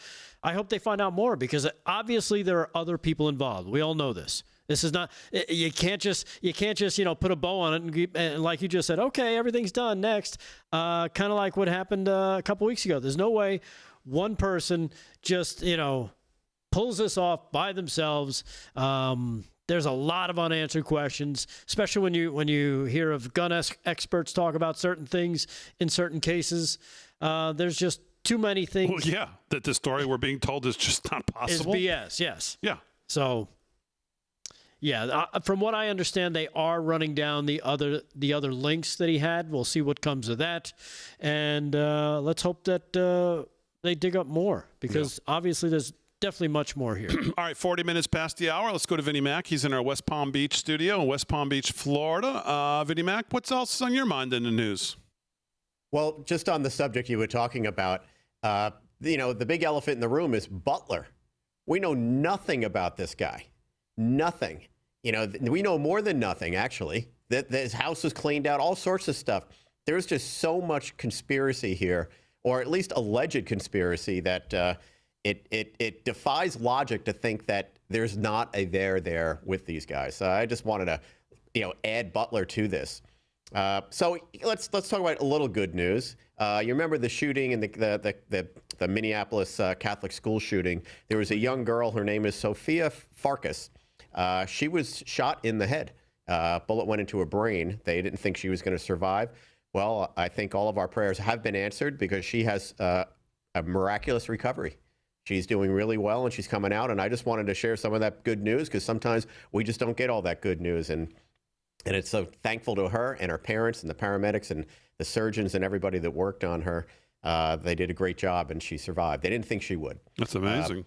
I hope they find out more, because obviously there are other people involved. We all know this. This is not, you can't just put a bow on it and like you just said, okay, everything's done, next. Kind of like what happened a couple weeks ago. There's no way one person just, pulls this off by themselves. There's a lot of unanswered questions, especially when you hear of gun experts talk about certain things in certain cases. There's just too many things. Well, yeah, that the story we're being told is just not possible. Is BS, yes. Yeah. So, yeah, from what I understand, they are running down the other links that he had. We'll see what comes of that, and let's hope that they dig up more, because obviously there's definitely much more here. All right, 40 minutes past the hour. Let's go to Vinnie Mac. He's in our West Palm Beach studio in West Palm Beach, Florida. Vinnie Mac, what's else on your mind in the news? Well, just on the subject you were talking about, the big elephant in the room is Butler. We know nothing about this guy. Nothing. We know more than nothing, actually. That his house was cleaned out, all sorts of stuff. There's just so much conspiracy here, or at least alleged conspiracy, that it defies logic to think that there's not a there with these guys. So I just wanted to, add Butler to this. So let's talk about a little good news. You remember the shooting in the Minneapolis Catholic school shooting? There was a young girl. Her name is Sophia Farkas. She was shot in the head. Bullet went into her brain. They didn't think she was going to survive. Well, I think all of our prayers have been answered, because she has a miraculous recovery. She's doing really well, and she's coming out. And I just wanted to share some of that good news, because sometimes we just don't get all that good news. And it's so thankful to her and her parents and the paramedics and the surgeons and everybody that worked on her. They did a great job, and she survived. They didn't think she would. That's amazing.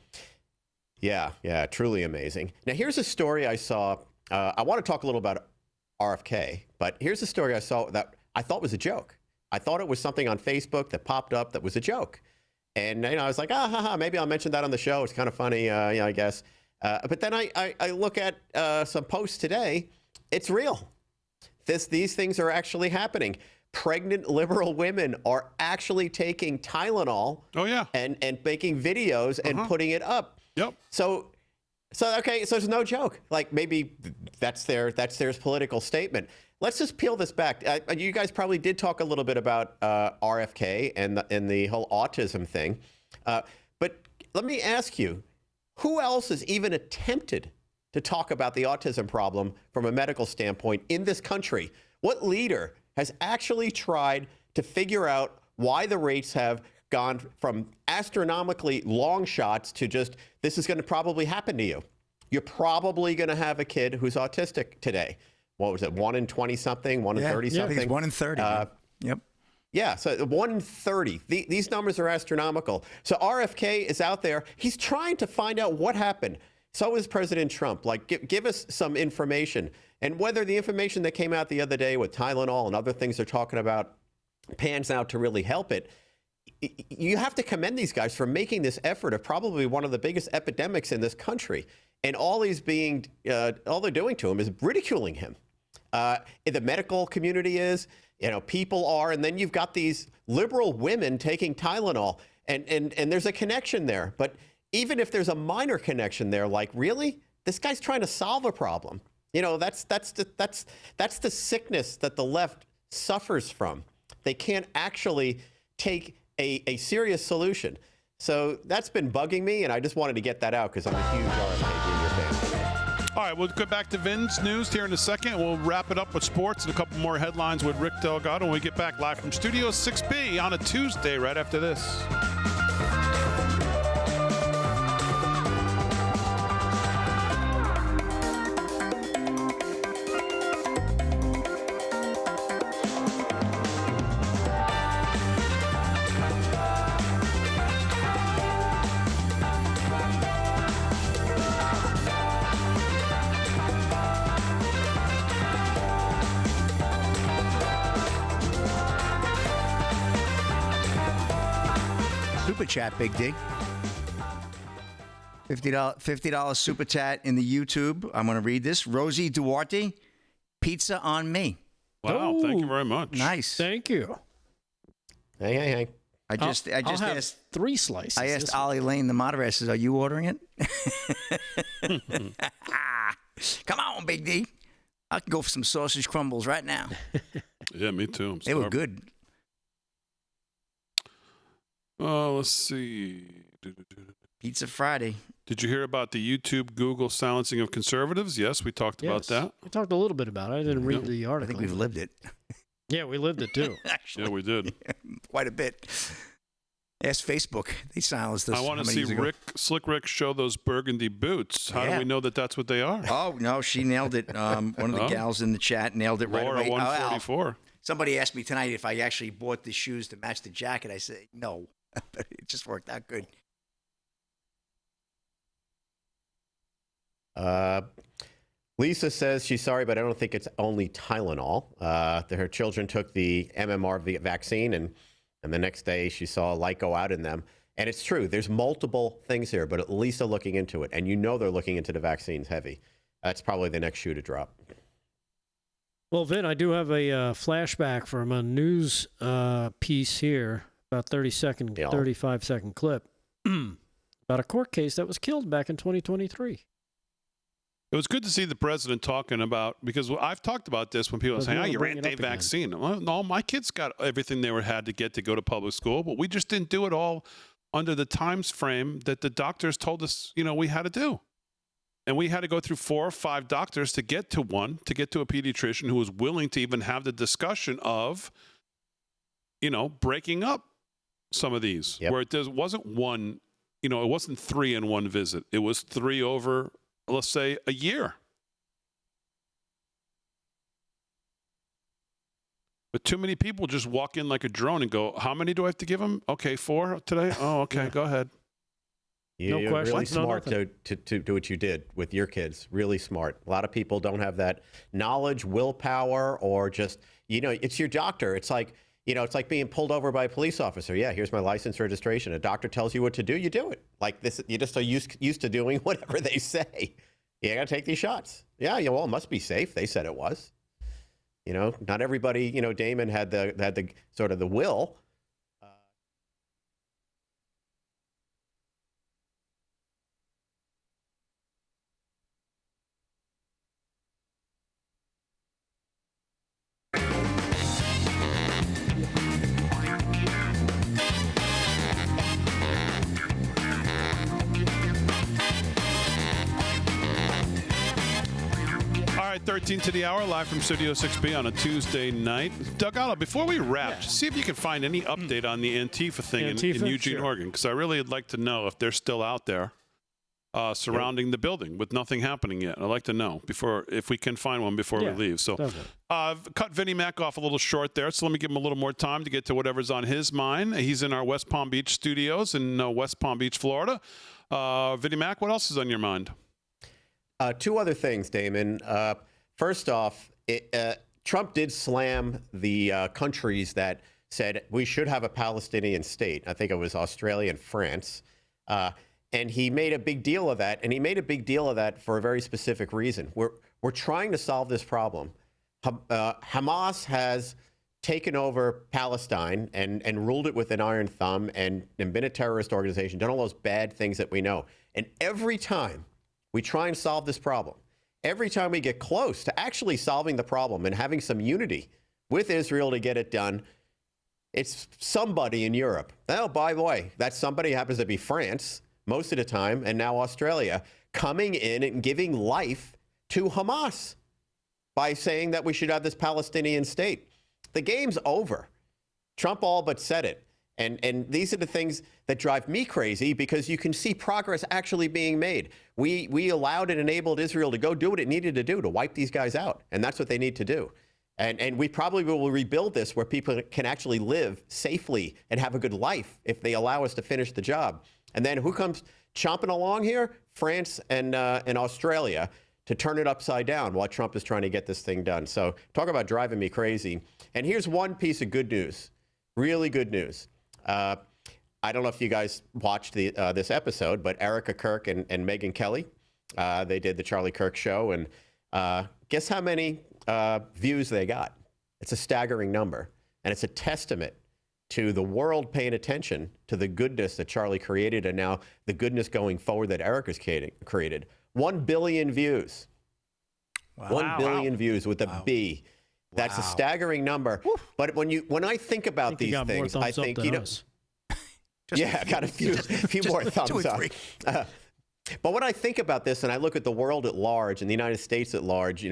Yeah, truly amazing. Now, here's a story I saw. I want to talk a little about RFK, but here's a story I saw that I thought was a joke. I thought it was something on Facebook that popped up that was a joke. And I was like, maybe I'll mention that on the show. It's kind of funny, I guess. But then I look at some posts today. It's real. These things are actually happening. Pregnant liberal women are actually taking Tylenol. Oh, yeah. And making videos and putting it up. Yep. So it's no joke. Like, maybe that's their political statement. Let's just peel this back. You guys probably did talk a little bit about RFK and the whole autism thing. But let me ask you, who else has even attempted to talk about the autism problem from a medical standpoint in this country? What leader has actually tried to figure out why the rates have gone from astronomically long shots to just, this is going to probably happen to you? You're probably going to have a kid who's autistic today. What was it, 1 in 20-something, 1 in 30-something? Yeah, I think it's 1 in 30. Yep. Yeah, so 1 in 30. These numbers are astronomical. So RFK is out there. He's trying to find out what happened. So is President Trump. Like, give us some information. And whether the information that came out the other day with Tylenol and other things they're talking about pans out to really help it, you have to commend these guys for making this effort of probably one of the biggest epidemics in this country. And all they're doing to him is ridiculing him. The medical community is, people are, and then you've got these liberal women taking Tylenol, and there's a connection there. But even if there's a minor connection there, like, really, this guy's trying to solve a problem. That's the sickness that the left suffers from. They can't actually take a serious solution. So that's been bugging me, and I just wanted to get that out because I'm a huge RFK Jr. fan. All right, we'll go back to Vin's news here in a second. We'll wrap it up with sports and a couple more headlines with Rick Delgado when we get back live from Studio 6B on a Tuesday right after this. super chat, Big D. $50 super chat in the YouTube. I'm going to read this. Rosie Duarte, pizza on me. Wow, thank you very much. Nice. Thank you. Hey. I just I'll have asked 3 slices. I asked Ollie Lane, the moderator, says, "Are you ordering it?" Come on, Big D. I can go for some sausage crumbles right now. Yeah, me too. They were good. Let's see. Pizza Friday. Did you hear about the YouTube Google silencing of conservatives? Yes, we talked about that. We talked a little bit about it. I didn't read the article. I think we've lived it. Yeah, we lived it too. Actually, yeah, we did. Quite a bit. Ask Facebook. They silenced us. I want to see Slick Rick show those burgundy boots. How do we know that that's what they are? Oh, no, she nailed it. One of the gals in the chat nailed it right Laura away. 144. Somebody asked me tonight if I actually bought the shoes to match the jacket. I said, no. But it just worked out good. Lisa says she's sorry, but I don't think it's only Tylenol. Her children took the MMR vaccine, and the next day she saw a light go out in them. And it's true. There's multiple things here, but at least they're looking into it. And you know they're looking into the vaccines heavy. That's probably the next shoe to drop. Well, Vin, I do have a flashback from a news piece here, about 35-second clip, about a court case that was killed back in 2023. It was good to see the president talking about, because I've talked about this when people say, you're anti-vaccine. Well, no, my kids got everything they had to get to go to public school, but we just didn't do it all under the times frame that the doctors told us, we had to do. And we had to go through 4 or 5 doctors to get to one, to get to a pediatrician who was willing to even have the discussion of, breaking up some of these, where it wasn't one, it wasn't 3 in one visit. It was 3 over, let's say, a year. But too many people just walk in like a drone and go, how many do I have to give them? Okay, 4 today? Oh, okay, go ahead. You're really smart to do what you did with your kids. Really smart. A lot of people don't have that knowledge, willpower, or just, it's your doctor. It's like, it's like being pulled over by a police officer. Yeah, here's my license registration. A doctor tells you what to do, you do it. Like this, you just are used to doing whatever they say. You got to take these shots. Yeah, well, it must be safe. They said it was. Not everybody, Damon had the sort of the will. All right, 13 to the hour, live from Studio 6B on a Tuesday night. Doug Otto, before we wrap, just see if you can find any update on the Antifa thing in Eugene, Oregon, because I really would like to know if they're still out there surrounding the building with nothing happening yet. I'd like to know if we can find one before we leave. So I've cut Vinnie Mac off a little short there, so let me give him a little more time to get to whatever's on his mind. He's in our West Palm Beach studios in West Palm Beach, Florida. Vinnie Mac, what else is on your mind? 2 other things, Damon. First off, Trump did slam the countries that said we should have a Palestinian state. I think it was Australia and France. And he made a big deal of that. And he made a big deal of that for a very specific reason. We're trying to solve this problem. Hamas has taken over Palestine and ruled it with an iron thumb and been a terrorist organization, done all those bad things that we know. And every time we try and solve this problem, every time we get close to actually solving the problem and having some unity with Israel to get it done, it's somebody in Europe. Oh, by the way, that somebody happens to be France most of the time, and now Australia, coming in and giving life to Hamas by saying that we should have this Palestinian state. The game's over. Trump all but said it. And these are the things that drive me crazy, because you can see progress actually being made. We allowed and enabled Israel to go do what it needed to do to wipe these guys out. And that's what they need to do. And we probably will rebuild this where people can actually live safely and have a good life if they allow us to finish the job. And then who comes chomping along here? France and Australia, to turn it upside down while Trump is trying to get this thing done. So talk about driving me crazy. And here's one piece of good news, really good news. I don't know if you guys watched this episode, but Erica Kirk and Megyn Kelly, they did the Charlie Kirk show, and guess how many views they got? It's a staggering number, and it's a testament to the world paying attention to the goodness that Charlie created, and now the goodness going forward that Erica's created. 1 billion views. Wow. 1 billion views with a B. That's a staggering number. Woo. But when I think about these things, I think, got a few more thumbs up. But when I think about this and I look at the world at large and the United States at large,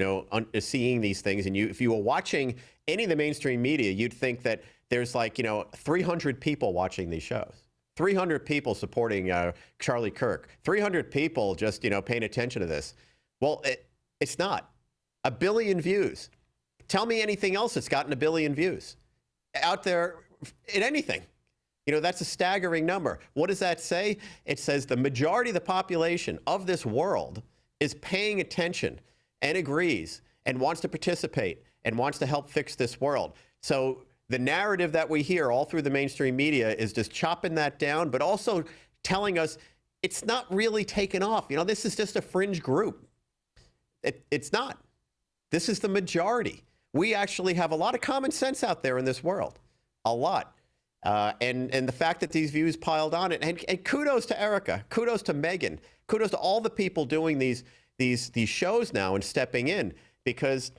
seeing these things, and if you were watching any of the mainstream media, you'd think that there's 300 people watching these shows, 300 people supporting Charlie Kirk, 300 people just, paying attention to this. Well, it's not. 1 billion views. Tell me anything else that's gotten 1 billion views out there in anything. That's a staggering number. What does that say? It says the majority of the population of this world is paying attention and agrees and wants to participate and wants to help fix this world. So the narrative that we hear all through the mainstream media is just chopping that down, but also telling us it's not really taken off. This is just a fringe group. It's not. This is the majority. We actually have a lot of common sense out there in this world. A lot. And the fact that these views piled on it, and kudos to Erica, kudos to Megyn, kudos to all the people doing these shows now and stepping in, because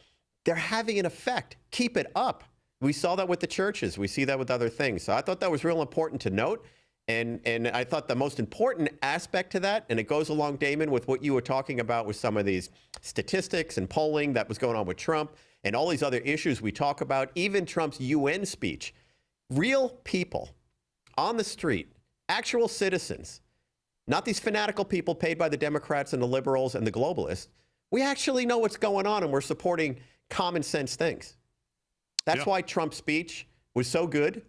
they're having an effect. Keep it up. We saw that with the churches. We see that with other things. So I thought that was real important to note. And I thought the most important aspect to that, and it goes along, Damon, with what you were talking about with some of these statistics and polling that was going on with Trump and all these other issues we talk about, even Trump's UN speech. Real people on the street, actual citizens, not these fanatical people paid by the Democrats and the liberals and the globalists. We actually know what's going on, and we're supporting common sense things. That's why Trump's speech was so good.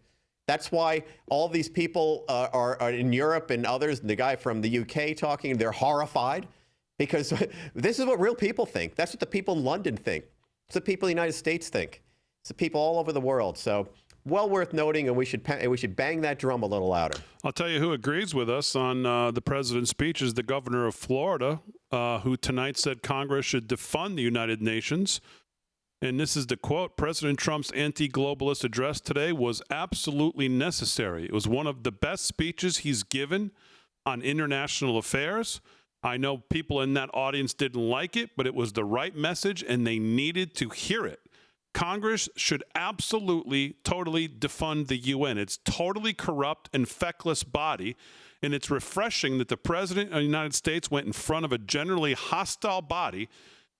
That's why all these people are in Europe and others, and the guy from the UK talking, they're horrified, because this is what real people think. That's what the people in London think. It's what people in the United States think. It's the people all over the world. So well worth noting, and we should bang that drum a little louder. I'll tell you who agrees with us on the president's speech is the governor of Florida, who tonight said Congress should defund the United Nations. And this is the quote: President Trump's anti-globalist address today was absolutely necessary. It was one of the best speeches he's given on international affairs. I know people in that audience didn't like it, but it was the right message, and they needed to hear it. Congress should absolutely, totally defund the UN. It's totally corrupt and feckless body, and it's refreshing that the President of the United States went in front of a generally hostile body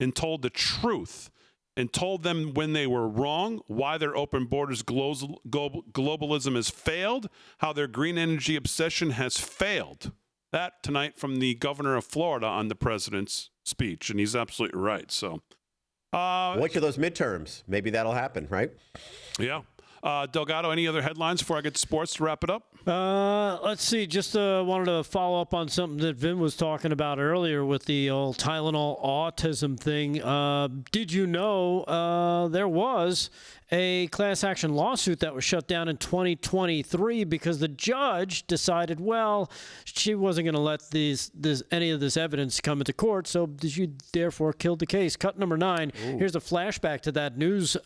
and told the truth, and told them when they were wrong, why their open borders globalism has failed, how their green energy obsession has failed. That tonight from the governor of Florida on the president's speech, and he's absolutely right. So, wait till those midterms. Maybe that'll happen, right? Yeah. Delgado, any other headlines before I get to sports to wrap it up? Let's see. Just wanted to follow up on something that Vin was talking about earlier with the old Tylenol autism thing. Did you know there was a class action lawsuit that was shut down in 2023 because the judge decided, well, she wasn't going to let any of this evidence come into court, so she therefore killed the case. Cut number 9. Ooh. Here's a flashback to that news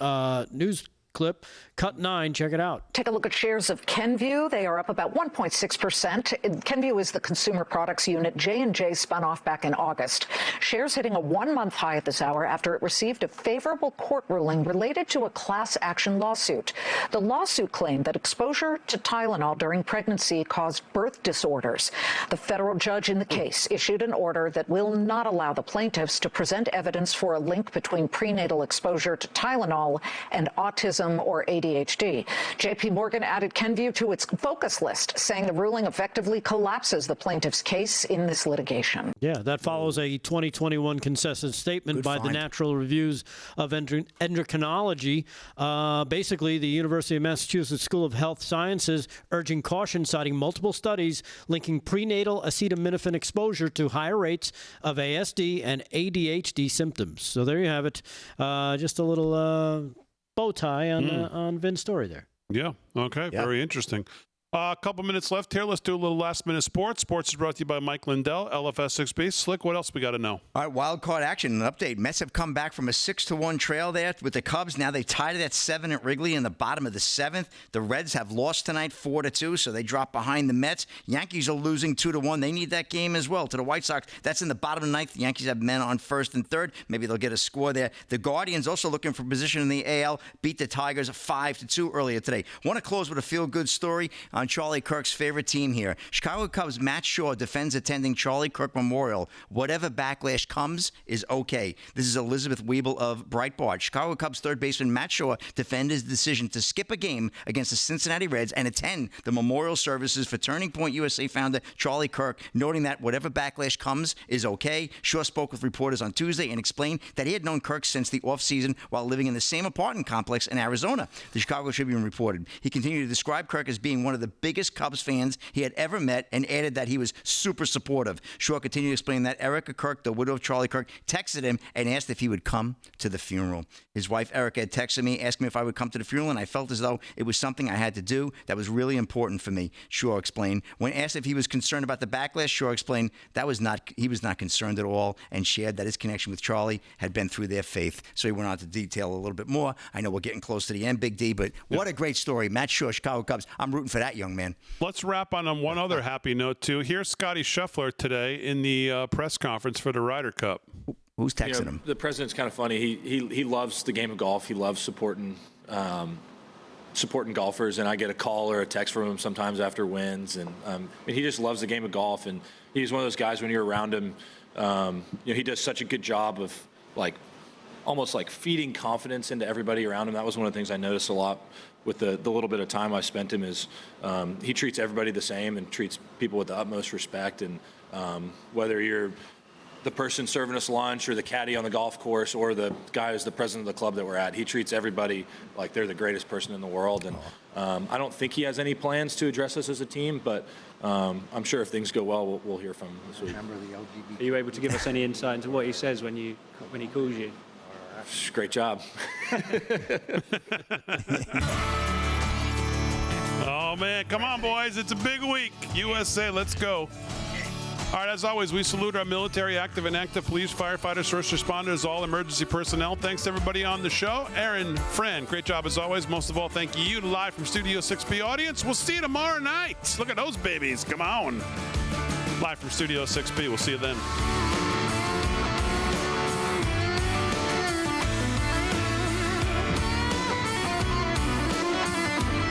clip. Cut 9, check it out. Take a look at shares of Kenvue. They are up about 1.6%. Kenvue is the consumer products unit J&J spun off back in August. Shares hitting a one-month high at this hour after it received a favorable court ruling related to a class action lawsuit. The lawsuit claimed that exposure to Tylenol during pregnancy caused birth disorders. The federal judge in the case issued an order that will not allow the plaintiffs to present evidence for a link between prenatal exposure to Tylenol and autism or ADHD. J.P. Morgan added Kenvue to its focus list, saying the ruling effectively collapses the plaintiff's case in this litigation. Yeah, that follows a 2021 consensus statement by the Natural Reviews of Endocrinology. Basically, the University of Massachusetts School of Health Sciences urging caution, citing multiple studies linking prenatal acetaminophen exposure to higher rates of ASD and ADHD symptoms. So there you have it. Just a little bow tie on Vin's story there. Yeah. Okay. Yeah. Very interesting. A couple minutes left here. Let's do a little last-minute sports. Sports is brought to you by Mike Lindell, LFS6B. Slick, what else we got to know? All right, wild card action. An update. Mets have come back from a 6-1 trail there with the Cubs. Now they tied it at 7 at Wrigley in the bottom of the 7th. The Reds have lost tonight 4-2, so they drop behind the Mets. Yankees are losing 2-1. They need that game as well to the White Sox. That's in the bottom of the 9th. The Yankees have men on 1st and 3rd. Maybe they'll get a score there. The Guardians also looking for position in the AL. Beat the Tigers 5-2 earlier today. Want to close with a feel-good story on Charlie Kirk's favorite team here. Chicago Cubs Matt Shaw defends attending Charlie Kirk Memorial. Whatever backlash comes is okay. This is Elizabeth Wiebel of Breitbart. Chicago Cubs third baseman Matt Shaw defended his decision to skip a game against the Cincinnati Reds and attend the memorial services for Turning Point USA founder Charlie Kirk, noting that whatever backlash comes is okay. Shaw spoke with reporters on Tuesday and explained that he had known Kirk since the offseason while living in the same apartment complex in Arizona. The Chicago Tribune reported. He continued to describe Kirk as being one of the biggest Cubs fans he had ever met and added that he was super supportive. Shaw continued to explain that Erica Kirk, the widow of Charlie Kirk, texted him and asked if he would come to the funeral. His wife Erica had texted me, asked me if I would come to the funeral, and I felt as though it was something I had to do that was really important for me, Shaw explained. When asked if he was concerned about the backlash, Shaw explained he was not concerned at all and shared that his connection with Charlie had been through their faith. So he went on to detail a little bit more. I know we're getting close to the end, Big D, but what a great story. Matt Shaw, Chicago Cubs. I'm rooting for that young man. Let's wrap on one other happy note, too. Here's Scotty Scheffler today in the press conference for the Ryder Cup. Who's texting him? The president's kind of funny. He loves the game of golf. He loves supporting golfers, and I get a call or a text from him sometimes after wins. And he just loves the game of golf, and he's one of those guys when you're around him. He does such a good job of almost feeding confidence into everybody around him. That was one of the things I noticed a lot with the little bit of time I spent him is he treats everybody the same and treats people with the utmost respect. And whether you're the person serving us lunch or the caddy on the golf course or the guy who's the president of the club that we're at, he treats everybody like they're the greatest person in the world. And I don't think he has any plans to address us as a team, but I'm sure if things go well, we'll hear from him this week. Are you able to give us any insight into what he says when he calls you? Great job. Oh, man. Come on, boys. It's a big week. USA, let's go. All right, as always, we salute our military, active and active police, firefighters, first responders, all emergency personnel. Thanks to everybody on the show. Aaron, Fran, great job as always. Most of all, thank you live from Studio 6B audience. We'll see you tomorrow night. Look at those babies. Come on. Live from Studio 6B. We'll see you then.